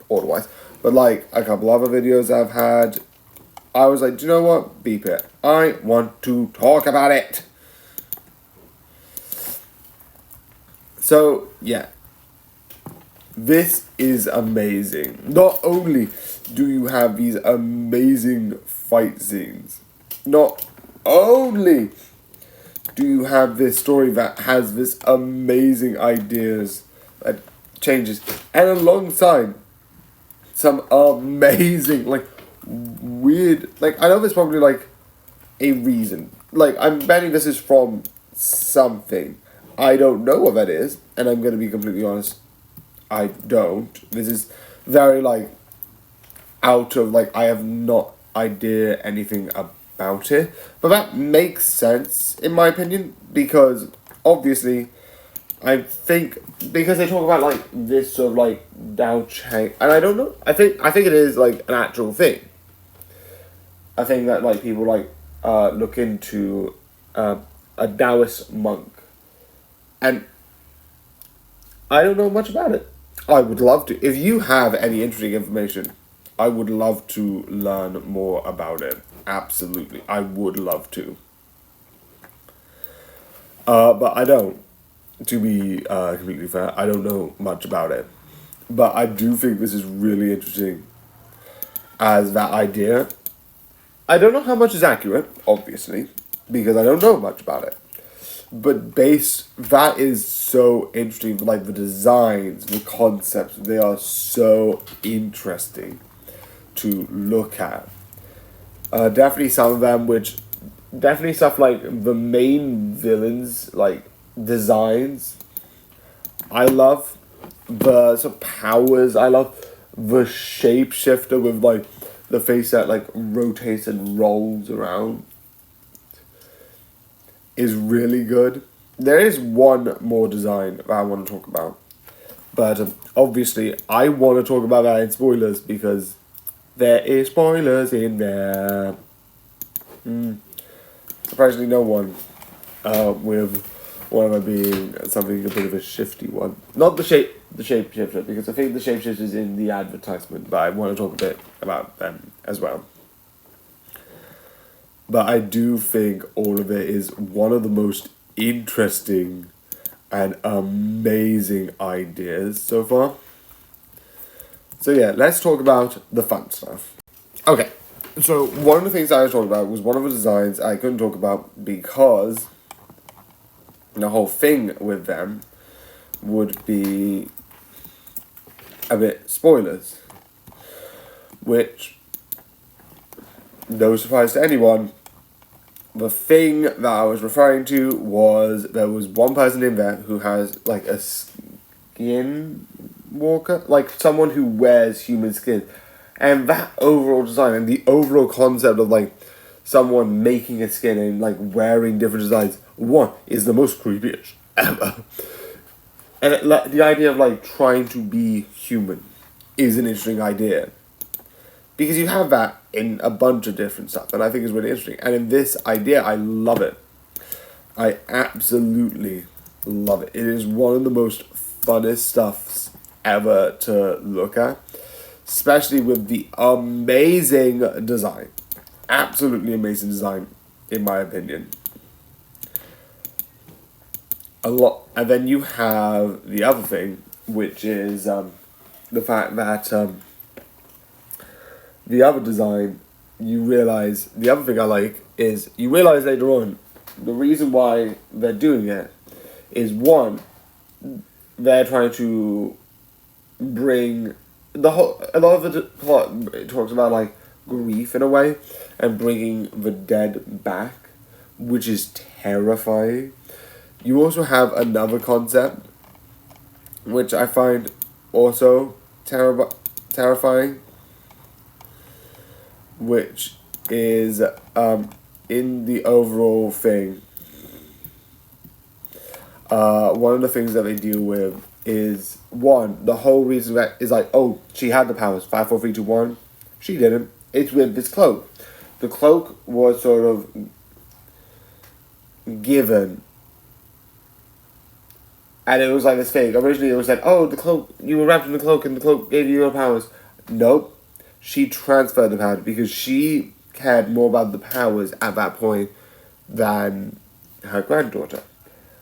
otherwise. But like a couple other videos I've had, I was like, do you know what? Beep it. I want to talk about it. So, yeah. This is amazing. Not only do you have these amazing fight scenes, not only do you have this story that has this amazing ideas that changes, and alongside some amazing, like, weird, like, I know there's probably, like, a reason. Like, I'm betting this is from something. I don't know what that is, and I'm going to be completely honest, I don't. This is very, like, out of, like, I have not idea anything about it. But that makes sense, in my opinion, because, obviously, I think, because they talk about, like, this sort of, like, Dao Chang, and I don't know, I think it is, like, an actual thing. I think that, like, people, like, look into a Taoist monk, and I don't know much about it. I would love to. If you have any interesting information, I would love to learn more about it. Absolutely. I would love to. But I don't. To be completely fair, I don't know much about it. But I do think this is really interesting as that idea. I don't know how much is accurate, obviously, because I don't know much about it. But that is so interesting. Like, the designs, the concepts, they are so interesting to look at. Definitely some of them, definitely stuff like the main villains, like, designs, I love. The sort of powers, I love. The shapeshifter with, like, the face that, like, rotates and rolls around is really good. There is one more design that I want to talk about. But obviously, I want to talk about that in spoilers because there is spoilers in there. Surprisingly, no one. With one of them being something a bit of a shifty one. Not the shapeshifter, because I think the shapeshifter is in the advertisement, but I want to talk a bit about them as well. But I do think all of it is one of the most interesting and amazing ideas so far. So yeah, let's talk about the fun stuff. Okay, so one of the things I was talking about was one of the designs I couldn't talk about because the whole thing with them would be a bit spoilers. Which, no surprise to anyone, the thing that I was referring to was there was one person in there who has, like, a skin walker, like someone who wears human skin. And that overall design and the overall concept of, like, someone making a skin and, like, wearing different designs, one, is the most creepiest ever. And the idea of, like, trying to be human is an interesting idea. Because you have that in a bunch of different stuff, and I think it's really interesting. And in this idea, I love it. I absolutely love it. It is one of the most funnest stuffs ever to look at. Especially with the amazing design. Absolutely amazing design, in my opinion. A lot. And then you have the other thing, which is the fact that the other design, you realize, the other thing I like is you realize later on the reason why they're doing it is, one, they're trying to bring a lot of the plot, it talks about like grief in a way and bringing the dead back, which is terrifying. You also have another concept which I find also terrifying, which is in the overall thing. One of the things that they deal with is, one, the whole reason that is like, oh, she had the powers, 5, 4, 3, 2, 1. She didn't. It's with this cloak. The cloak was sort of given, and it was like this thing. Originally it was like, oh, the cloak, you were wrapped in the cloak and the cloak gave you your powers. Nope. She transferred the powers because she cared more about the powers at that point than her granddaughter.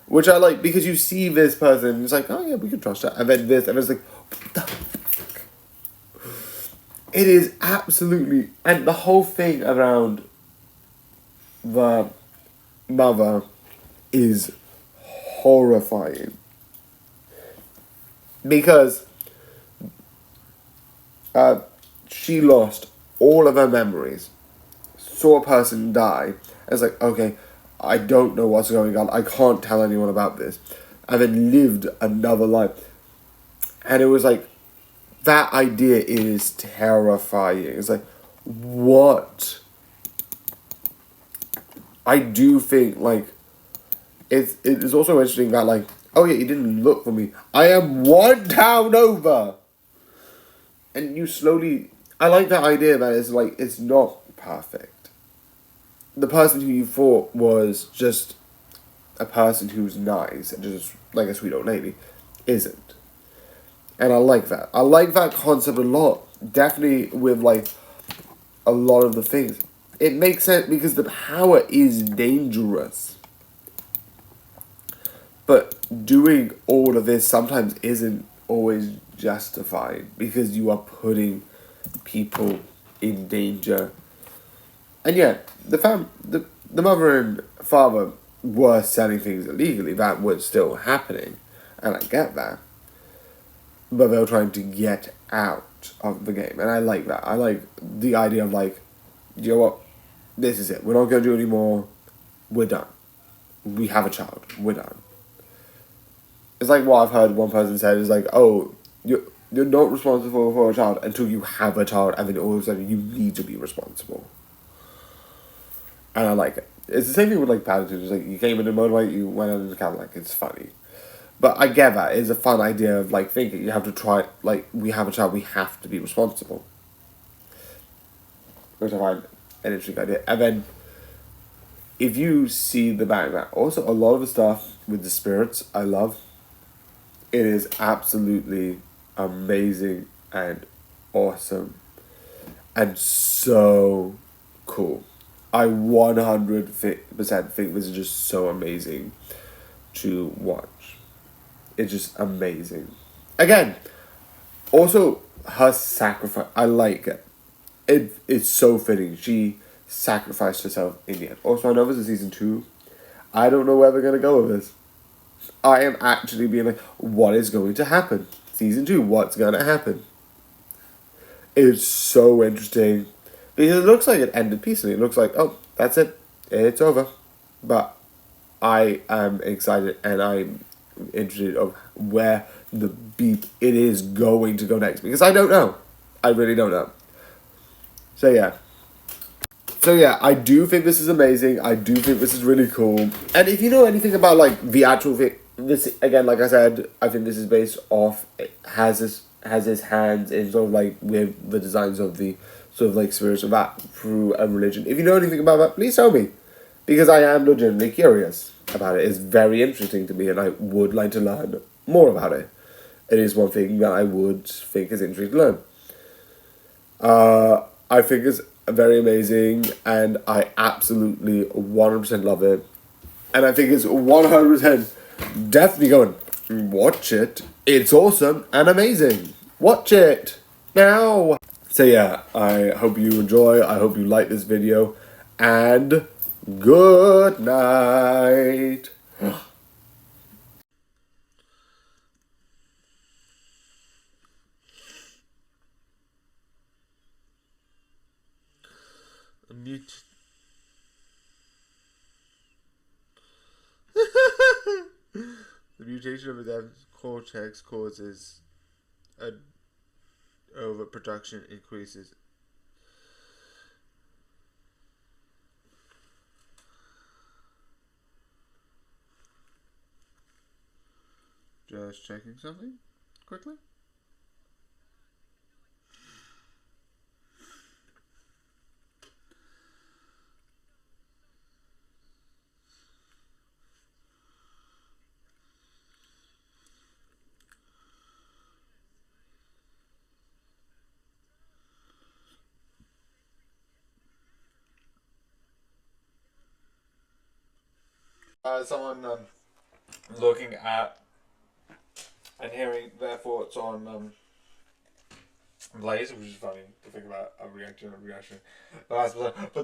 Which I like, because you see this person, it's like, oh yeah, we can trust her. And then this, and it's like, what the fuck? It is absolutely, and the whole thing around the mother is horrifying. Because she lost all of her memories, saw a person die, and it's like, okay, I don't know what's going on, I can't tell anyone about this, and then lived another life. And it was like, that idea is terrifying. It's like, what? I do think, like, it is also interesting that, like, oh yeah, you didn't look for me. I am one town over! And you slowly, I like that idea that it's like, it's not perfect. The person who you thought was just a person who's nice and just like a sweet old lady isn't. And I like that. I like that concept a lot. Definitely with like a lot of the things. It makes sense because the power is dangerous. But doing all of this sometimes isn't always justified because you are putting people in danger. And yeah, the mother and father were selling things illegally. That was still happening, and I get that. But they were trying to get out of the game, and I like that. I like the idea of like, you know what, this is it. We're not going to do any more. We're done. We have a child. We're done. It's like what I've heard one person said is like, oh, you're not responsible for a child until you have a child, and then all of a sudden you need to be responsible. And I like it. It's the same thing with like Paddington. It's like you came in a motorbike, you went under the cab, like it's funny. But I get that. It's a fun idea of like thinking you have to try, like, we have a child, we have to be responsible. Which I find an interesting idea. And then if you see the background, also a lot of the stuff with the spirits I love. It is absolutely amazing and awesome and so cool. I 100% think this is just so amazing to watch. It's just amazing. Again, also her sacrifice, I like it. It's so fitting. She sacrificed herself in the end. Also, I know this is season 2. I don't know where they're going to go with this. I am actually being like, what is going to happen? Season 2, what's going to happen? It's so interesting. Because it looks like it ended peacefully. It looks like, oh, that's it. It's over. But I am excited and I'm interested of where the beat it is going to go next. Because I don't know. I really don't know. So yeah, I do think this is amazing. I do think this is really cool. And if you know anything about like the actual thing, this again, like I said, I think this is based off, it has his hands in sort of like with the designs of the sort of like spirits of that through a religion. If you know anything about that, please tell me. Because I am legitimately curious about it. It's very interesting to me and I would like to learn more about it. It is one thing that I would think is interesting to learn. I think it's very amazing and I absolutely 100% love it. And I think it's 100% definitely going, watch it. It's awesome and amazing. Watch it now. So yeah, I hope you enjoy. I hope you like this video. And good night. mutation of the cortex causes a overproduction increases. Just checking something quickly. Someone looking at and hearing their thoughts on Blaze, which is funny to think about a reaction. But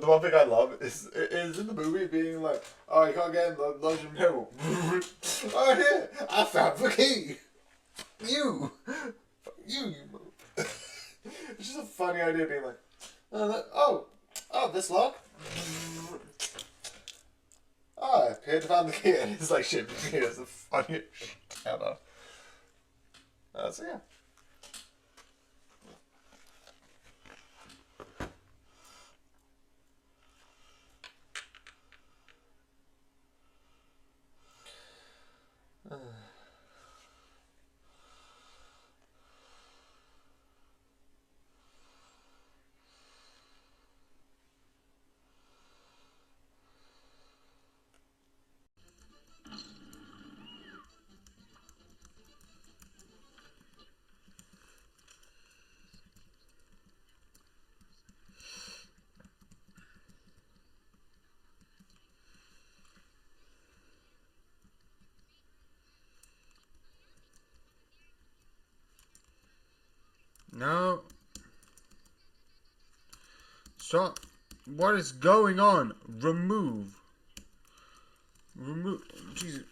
the one thing I love is in the movie being like, oh, you can't get in the dungeon middle. Oh, here, I found the key. You. It's just a funny idea being like, oh, this lock. Oh, I appeared to find the key, and it's like shit. It's the funniest shit ever. So yeah. No. Stop. What is going on? Remove. Jesus.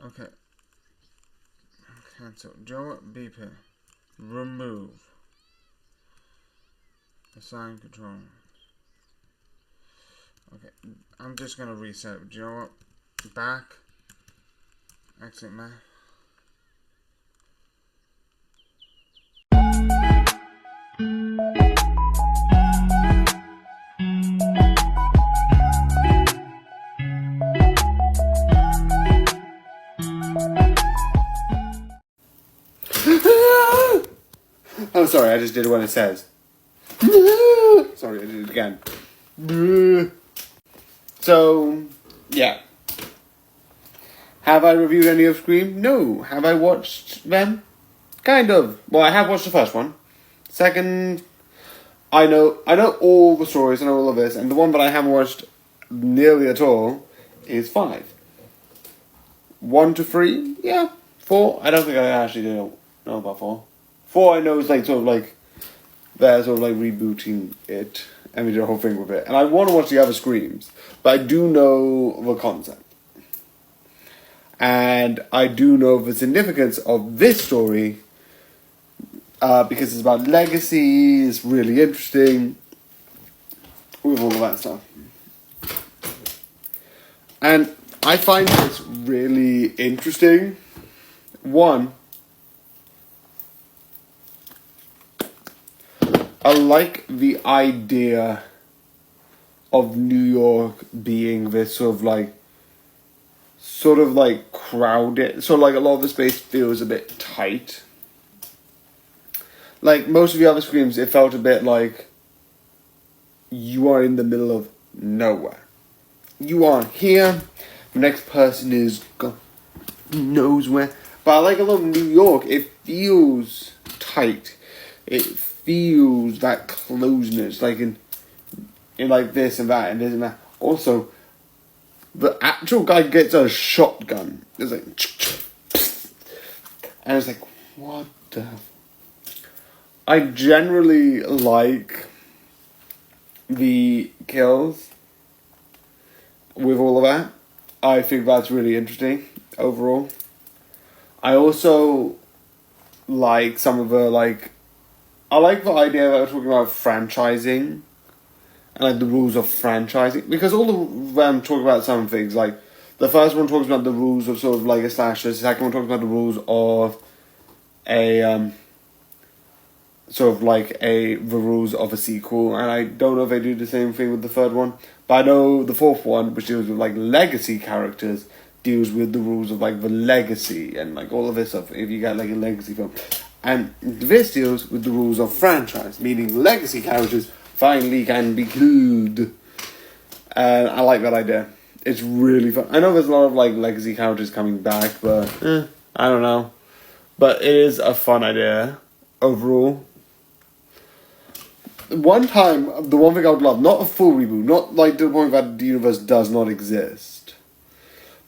Okay. Cancel. Do you know what? Beep here. Remove. Assign control. Okay, I'm just gonna reset. Do you know what? Back. Exit map. Oh, sorry, I just did what it says. Sorry, I did it again. So, yeah. Have I reviewed any of Scream? No. Have I watched them? Kind of. Well, I have watched the first one. Second, I know all the stories, I know all of this, and the one that I haven't watched nearly at all is 5. 1 to 3, yeah. 4, I don't think I actually know about 4. 4 I know is like, sort of like, they're sort of like rebooting it, and we did a whole thing with it. And I want to watch the other Screams, but I do know the concept. And I do know the significance of this story, because it's about legacy, it's really interesting, with all of that stuff. And I find this really interesting. One, I like the idea of New York being this sort of like crowded, so like a lot of the space feels a bit tight. Like most of the other Screams, it felt a bit like you are in the middle of nowhere. You are here, the next person is God knows where. But I like a lot of New York, it feels tight. It feels that closeness, like in like this and that and this and that. Also, the actual guy gets a shotgun. It's like, and it's like, what the? I generally like the kills with all of that. I think that's really interesting overall. I also like some of the I like the idea that we're talking about franchising and like the rules of franchising, because all of them talk about some things. Like the first one talks about the rules of sort of like a slasher. The second one talks about the rules of a sort of like the rules of a sequel. And I don't know if they do the same thing with the third one, but I know the fourth one, which deals with like legacy characters, deals with the rules of like the legacy and like all of this stuff. If you get like a legacy film. And this deals with the rules of franchise, meaning legacy characters finally can be killed. And I like that idea. It's really fun. I know there's a lot of like legacy characters coming back, but I don't know. But it is a fun idea overall. One time, the one thing I would love, not a full reboot, not like to the point that the universe does not exist,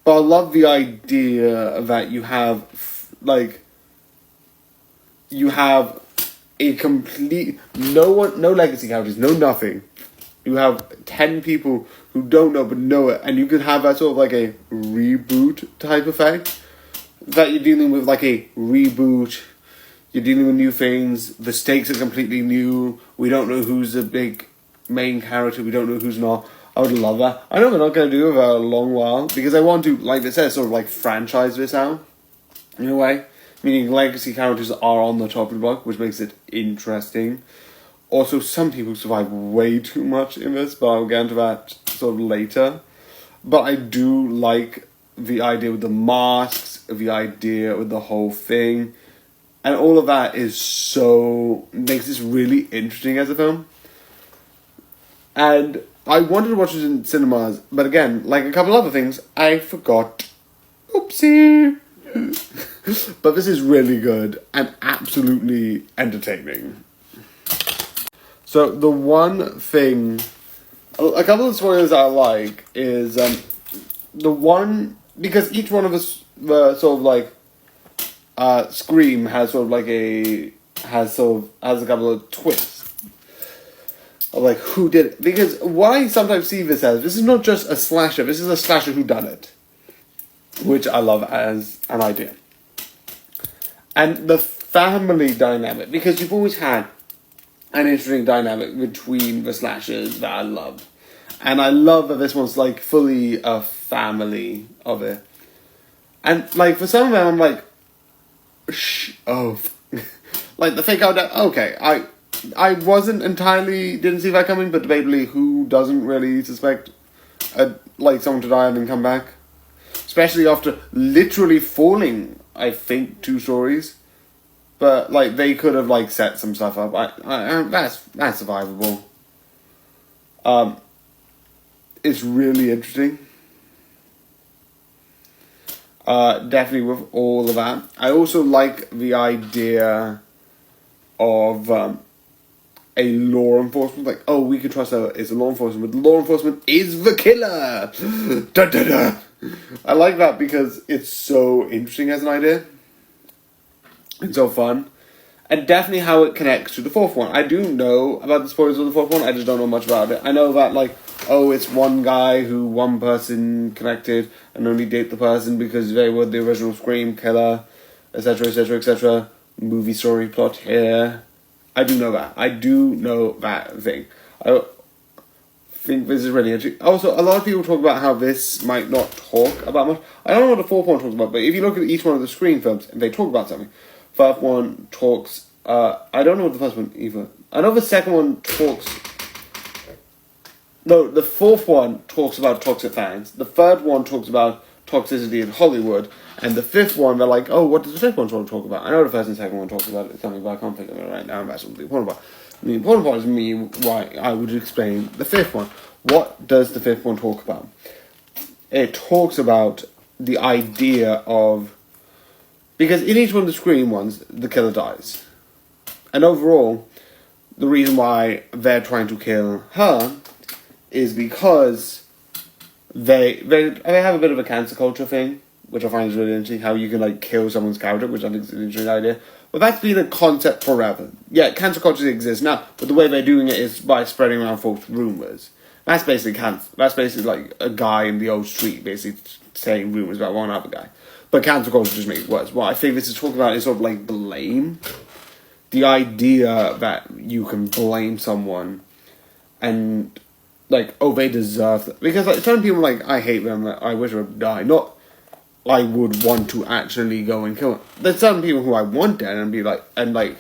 but I love the idea that you have like, you have a complete, no legacy characters, no nothing. You have 10 people who don't know but know it, and you could have that sort of like a reboot type effect. That you're dealing with like a reboot, you're dealing with new things, the stakes are completely new, we don't know who's the big main character, we don't know who's not. I would love that. I know they're not going to do it for a long while, because I want to, like they said, sort of like franchise this out, in a way. Meaning legacy characters are on the chopping block, which makes it interesting. Also, some people survive way too much in this, but I'll get into that sort of later. But I do like the idea with the masks, the idea with the whole thing. And all of that is so... makes this really interesting as a film. And I wanted to watch it in cinemas, but again, like a couple other things, I forgot. Oopsie! But this is really good and absolutely entertaining. So the one thing, a couple of spoilers I like is the one, because each one of us sort of like Scream has sort of like has a couple of twists of like who did it. Because what I sometimes see this as, this is not just a slasher, this is a slasher whodunit, which I love as an idea. And the family dynamic, because you've always had an interesting dynamic between the slashers that I love. And I love that this one's like fully a family of it. And like for some of them I'm like, like the fake out, okay, I wasn't entirely, didn't see that coming, but debatably who doesn't really suspect like someone to die and then come back? Especially after literally falling, I think, 2 stories. But, like, they could have, like, set some stuff up. That's survivable. It's really interesting. Definitely with all of that. I also like the idea of a law enforcement. Like, oh, we can trust her. It's a law enforcement. But law enforcement is the killer! Dun, dun, dun. I like that because it's so interesting as an idea. It's so fun. And definitely how it connects to the fourth one. I do know about the spoilers of the fourth one, I just don't know much about it. I know that, like, oh, it's one guy who one person connected and only date the person because they were the original Scream killer, etc., etc., etc. Movie story plot here. I do know that. I do know that thing. I think this is really interesting. Also, a lot of people talk about how this might not talk about much. I don't know what the fourth one talks about, but if you look at each one of the Scream films, they talk about something. First one talks... I don't know what the first one either. I know the second one talks... No, the fourth one talks about toxic fans. The third one talks about toxicity in Hollywood. And the fifth one, they're like, oh, what does the fifth one talk about? I know the first and second one talks about something, but I can't think of it right now. And that's what the important part. The important part is me, why I would explain the fifth one. What does the fifth one talk about? It talks about the idea of... Because in each one of the Scream ones, the killer dies. And overall, the reason why they're trying to kill her is because they have a bit of a cancer culture thing, which I find is really interesting, how you can like kill someone's character, which I think is an interesting idea. But that's been a concept forever. Yeah, cancer culture exists now, but the way they're doing it is by spreading around false rumours. That's basically cancer. That's basically like a guy in the old street basically saying rumours about one other guy. But cancel culture just makes it worse. What I think this is talking about is sort of like blame. the idea that you can blame someone and like, oh, they deserve that. Because like some people like, I hate them, like, I wish they would die. Not I would want to actually go and kill them. There's some people who I want dead and be like, and like,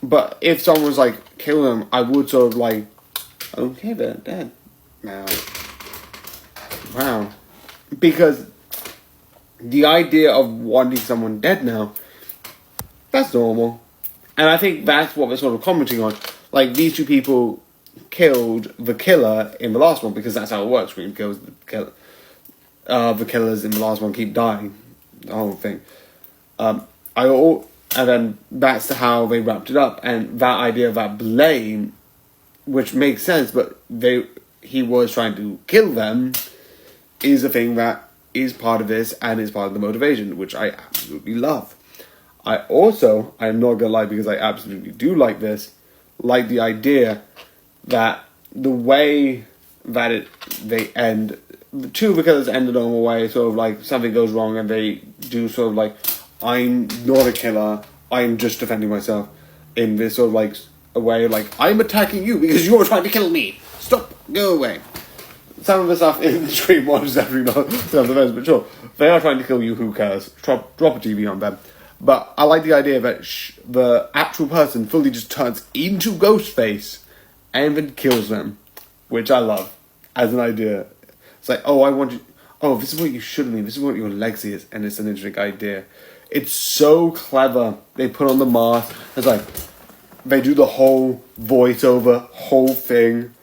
but if someone's like kill them, I would sort of like, okay, they're dead now. Wow. Because the idea of wanting someone dead now, that's normal. And I think that's what we're sort of commenting on. Like, these two people killed the killer in the last one, because that's how it works. Scream kills the killer. The killers in the last one keep dying. The whole thing. And then that's how they wrapped it up. And that idea of that blame, which makes sense, but he was trying to kill them, is a thing that is part of this and is part of the motivation, which I absolutely love. I'm not gonna lie, because I absolutely do like this, like the idea that the way that they end, the two because end the normal way, sort of like something goes wrong and they do sort of like, I'm not a killer, I'm just defending myself, in this sort of like a way like, I'm attacking you because you're trying to kill me, stop, go away. Some of the stuff in the Scream 1 is definitely not the best, but sure, they are trying to kill you, who cares? Drop a TV on them. But I like the idea that the actual person fully just turns into Ghostface and then kills them, which I love as an idea. It's like, this is what you should mean, this is what your legacy is, and it's an interesting idea. It's so clever. They put on the mask, it's like, they do the whole voiceover, whole thing,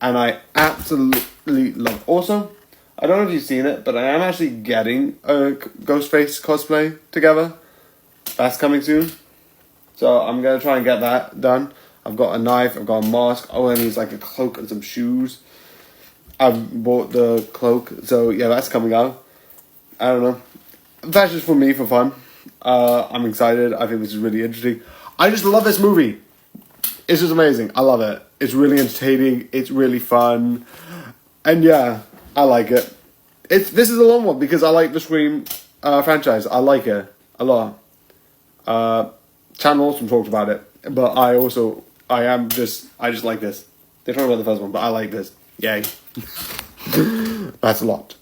and I absolutely love it. Also, I don't know if you've seen it, but I am actually getting a Ghostface cosplay together. That's coming soon. So I'm going to try and get that done. I've got a knife, I've got a mask. Oh, and he's like a cloak and some shoes. I've bought the cloak. So yeah, that's coming out. I don't know. That's just for me, for fun. I'm excited. I think this is really interesting. I just love this movie. It's just amazing. I love it. It's really entertaining. It's really fun. And yeah, I like it. This is a long one because I like the Scream franchise. I like it a lot. Channel Awesome talked about it, but I just like this. They talked about the first one, but I like this. Yay. That's a lot.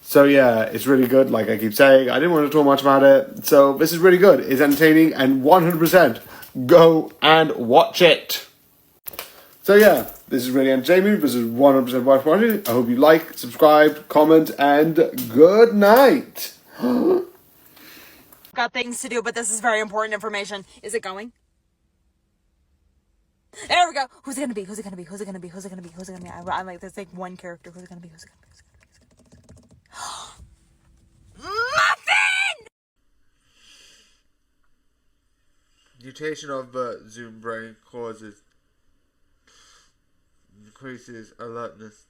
So yeah, it's really good, like I keep saying. I didn't want to talk much about it, so this is really good. It's entertaining, and 100% go and watch it. So yeah, this is really entertaining. This is 100% worth watching. I hope you like, subscribe, comment, and good night. Got things to do, but this is very important information. Is it going? There we go. Who's it gonna be? Who's it gonna be? Who's it gonna be? Who's it gonna be? Who's it gonna be? I'm like, there's like one character. Who's it gonna be? Who's it gonna be? Who's it gonna be? Muffin! Mutation of the Zoom brain increases alertness.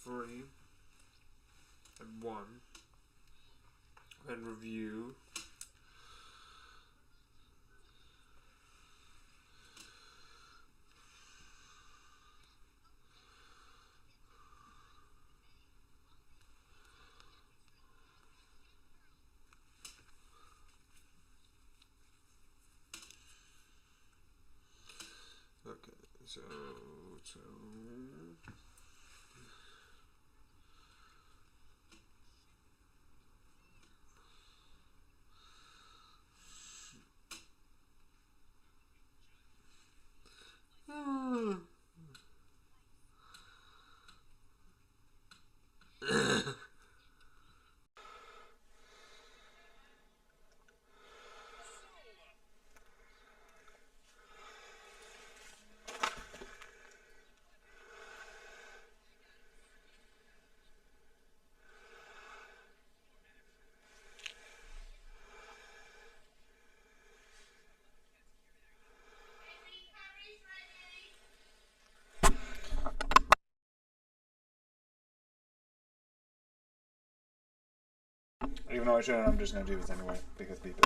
Three and one, and review. Okay, so Even though I shouldn't, I'm just gonna do this anyway, because people.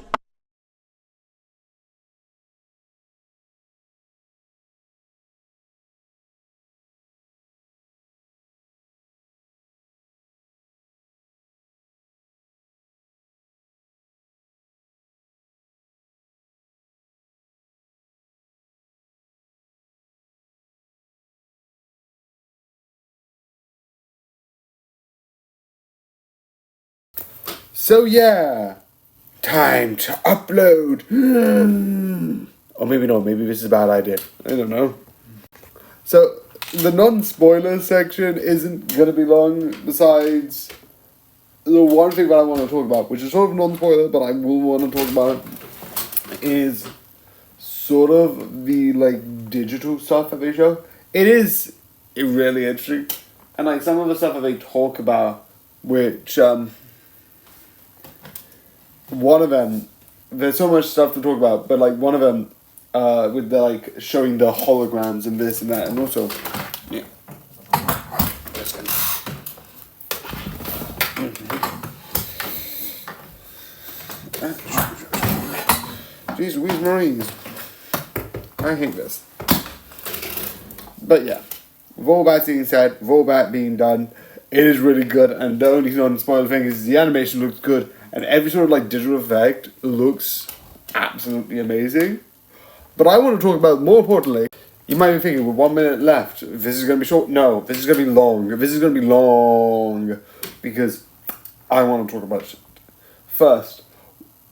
So yeah, time to upload. Or maybe not, maybe this is a bad idea. I don't know. So the non-spoiler section isn't going to be long, besides the one thing that I want to talk about, which is sort of non-spoiler, but I will want to talk about, is sort of the like digital stuff that they show. It is really interesting. And like some of the stuff that they talk about, which one of them, there's so much stuff to talk about, but like one of them, with the like showing the holograms and this and that, and also, yeah. Jeez Louise Maurice. I hate this. But yeah, with all that being said, with all that being done, it is really good, and the only non-spoiler thing is the animation looks good, and every sort of like digital effect looks absolutely amazing. But I want to talk about, more importantly, you might be thinking, with 1 minute left, this is going to be short. No, this is going to be long. This is going to be long, because I want to talk about it first.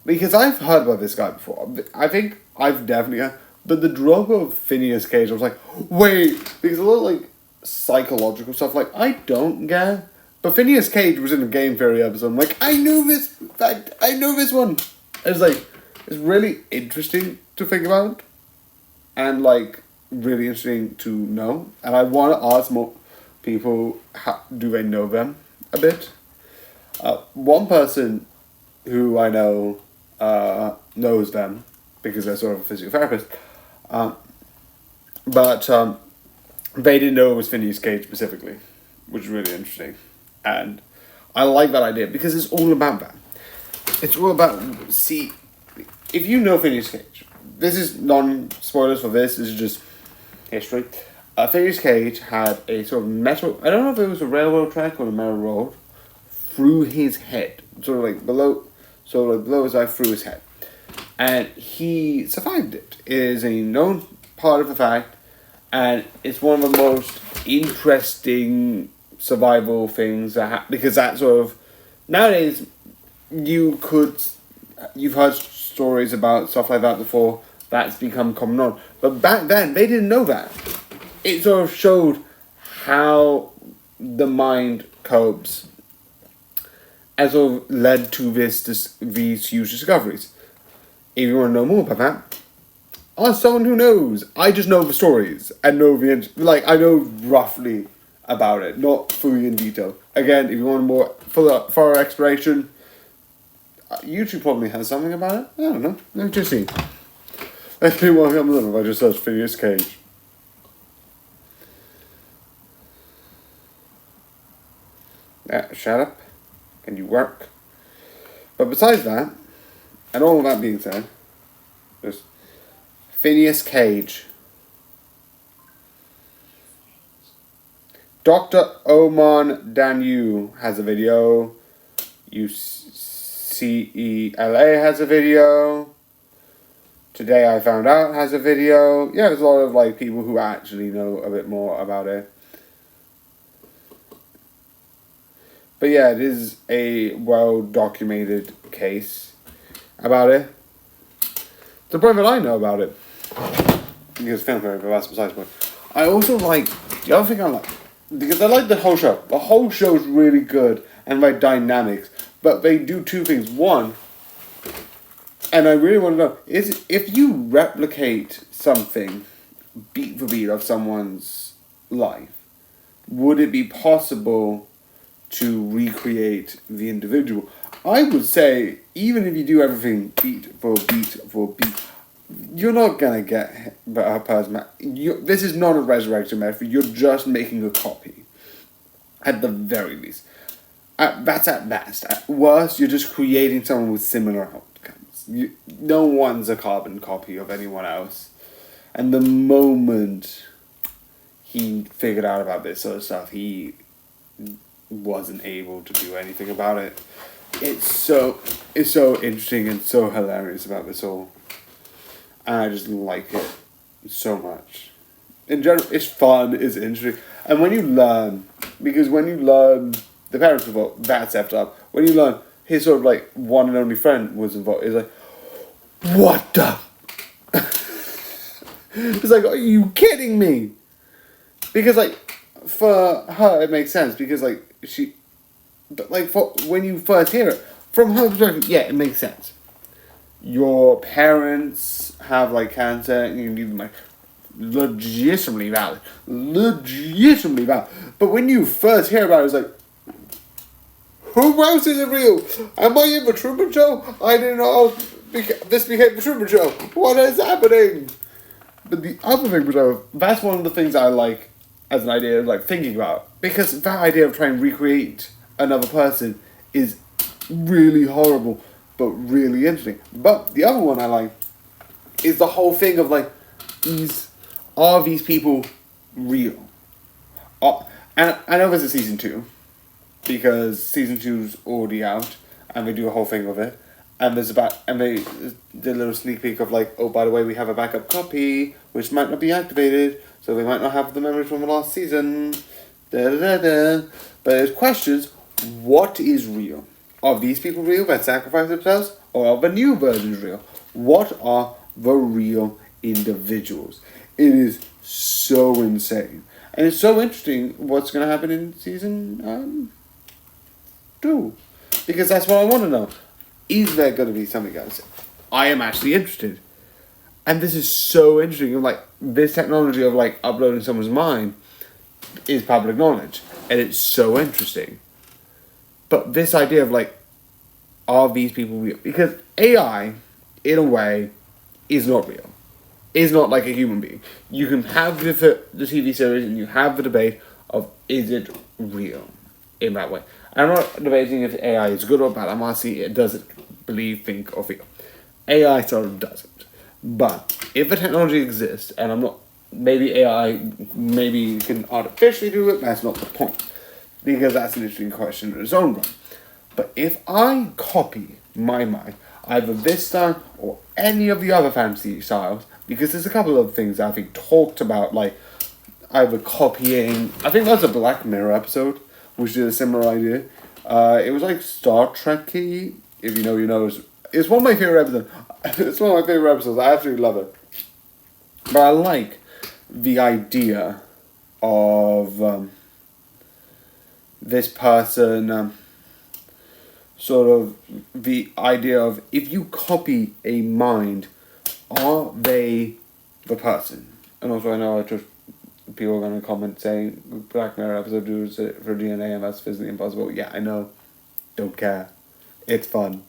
Because I've heard about this guy before. I think I've definitely heard, but the drop of Phineas Cage, I was like, wait, because a lot of like psychological stuff, like, I don't get. But Phineas Cage was in a Game Theory episode. I'm like, I know this fact. I know this one. It's like, it's really interesting to think about. And like, really interesting to know. And I want to ask more people, how do they know them a bit? One person who I know knows them, because they're sort of a physical therapist. But they didn't know it was Phineas Cage specifically, which is really interesting. And I like that idea, because it's all about that. It's all about, see, if you know Phineas Cage, this is non-spoilers for this is just history. Phineas Cage had a sort of metal, I don't know if it was a railroad track or a metal road, through his head. Sort of like below his eye, through his head. And he survived it. It is a known part of the fact, and it's one of the most interesting survival things because that sort of, nowadays, you've heard stories about stuff like that before, that's become common knowledge. But back then, they didn't know that. It sort of showed how the mind copes, and sort of led to these huge discoveries. If you want to know more about that, ask someone who knows. I just know the stories and know I know roughly about it, not fully in detail. Again, if you want more thorough exploration, YouTube probably has something about it. I don't know. Let me just see. Actually, what comes up if I just search Phineas Cage? Shut up. Can you work? But besides that, and all of that being said, there's Phineas Cage. Dr. Oman Danu has a video. UCELA has a video. Today I Found Out has a video. Yeah, there's a lot of like people who actually know a bit more about it. But yeah, it is a well-documented case about it. The point that I know about it, because film theory, but that's besides the point. I also like, the other thing I like, because I like the whole show. The whole show is really good and like dynamics, but they do two things. One, and I really want to know, is if you replicate something beat for beat of someone's life, would it be possible to recreate the individual? I would say, even if you do everything beat for beat for beat, you're not going to get a person. This is not a resurrection method. You're just making a copy, at the very least. That's at best. At worst, you're just creating someone with similar outcomes. No one's a carbon copy of anyone else. And the moment he figured out about this sort of stuff, he wasn't able to do anything about it. It's so interesting and so hilarious about this all. And I just like it so much. In general, it's fun, it's interesting. And when you learn, because when you learn the parents were involved, that's effed up. When you learn his sort of like one and only friend was involved, it's like, what the? It's like, are you kidding me? Because like, for her it makes sense because like she, but like for when you first hear it from her perspective, yeah, it makes sense. Your parents have like cancer and you need them like legitimately valid. But when you first hear about it, it's like, who else is it real? Am I in the Truman Show? I didn't know this became the Truman Show. What is happening? But the other thing, which that's one of the things I like as an idea of like thinking about, because that idea of trying to recreate another person is really horrible, but really interesting. But the other one I like is the whole thing of like, are these people real? And I know there's a season 2, because season 2's already out, and they do a whole thing with it. And they did a little sneak peek of like, oh, by the way, we have a backup copy, which might not be activated, so they might not have the memories from the last season. But there's questions, what is real? Are these people real that sacrifice themselves? Or are the new versions real? What are the real individuals? It is so insane. And it's so interesting what's going to happen in season 2. Because that's what I want to know. Is there going to be something else? I am actually interested. And this is so interesting. Like, this technology of like uploading someone's mind is public knowledge. And it's so interesting. But this idea of like, are these people real? Because AI, in a way, is not real. Is not like a human being. You can have the TV series and you have the debate of, is it real? In that way. I'm not debating if AI is good or bad. I'm asking, it doesn't believe, think, or feel. AI sort of doesn't. But if the technology exists, and I'm not, maybe AI maybe can artificially do it, that's not the point. Because that's an interesting question in its own right. But if I copy my mind, either this style or any of the other fantasy styles, because there's a couple of things I think talked about, like either copying, I think that's a Black Mirror episode, which did a similar idea. It was like Star Trek-y, if you know, you know. It's one of my favorite episodes. It's one of my favorite episodes. I absolutely love it. But I like the idea of this person, sort of the idea of, if you copy a mind, are they the person? And also I know people are going to comment saying Black Mirror episode do it for DNA and that's physically impossible. Yeah, I know. Don't care. It's fun.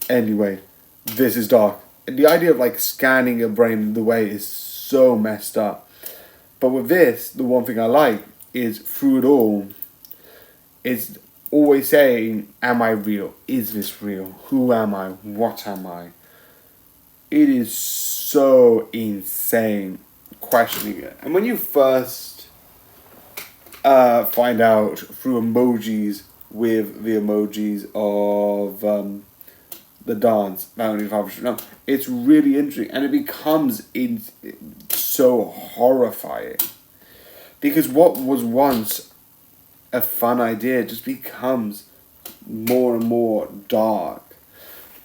Anyway, this is dark. The idea of like scanning your brain in the way is so messed up. But with this, the one thing I like is through it all, it's always saying, am I real? Is this real? Who am I? What am I? It is so insane questioning it. And when you first find out through emojis with the emojis of the dance, it's really interesting. And it becomes so horrifying. Because what was once a fun idea just becomes more and more dark.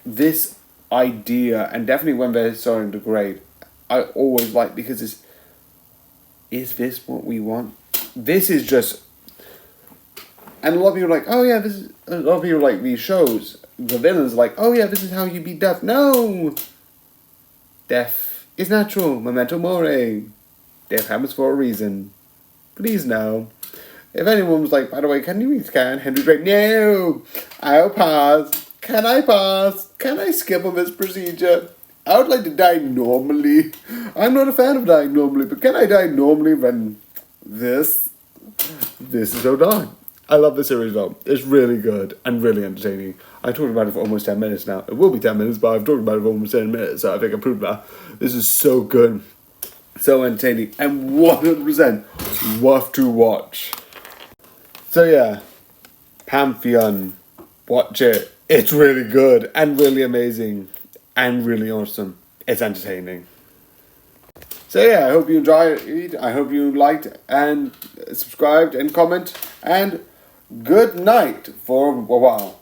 This idea, and definitely when they're starting to degrade, I always like, because is this what we want? This is just, and a lot of people are like, oh yeah, a lot of people like these shows, the villains are like, oh yeah, this is how you beat death. No! Death is natural, memento mori. Death happens for a reason. Please no. If anyone was like, by the way, can you scan Henry Drake? No! I'll pass. Can I pass? Can I skip on this procedure? I would like to die normally. I'm not a fan of dying normally, but can I die normally when this is so dark? I love the series though. It's really good and really entertaining. I talked about it for almost 10 minutes now. It will be 10 minutes, but I've talked about it for almost 10 minutes, so I think I proved that. This is so good, so entertaining, and 100% worth to watch. So yeah, Pantheon, watch it. It's really good and really amazing and really awesome. It's entertaining. So yeah, I hope you enjoyed it. I hope you liked and subscribed and comment. And good night for a while.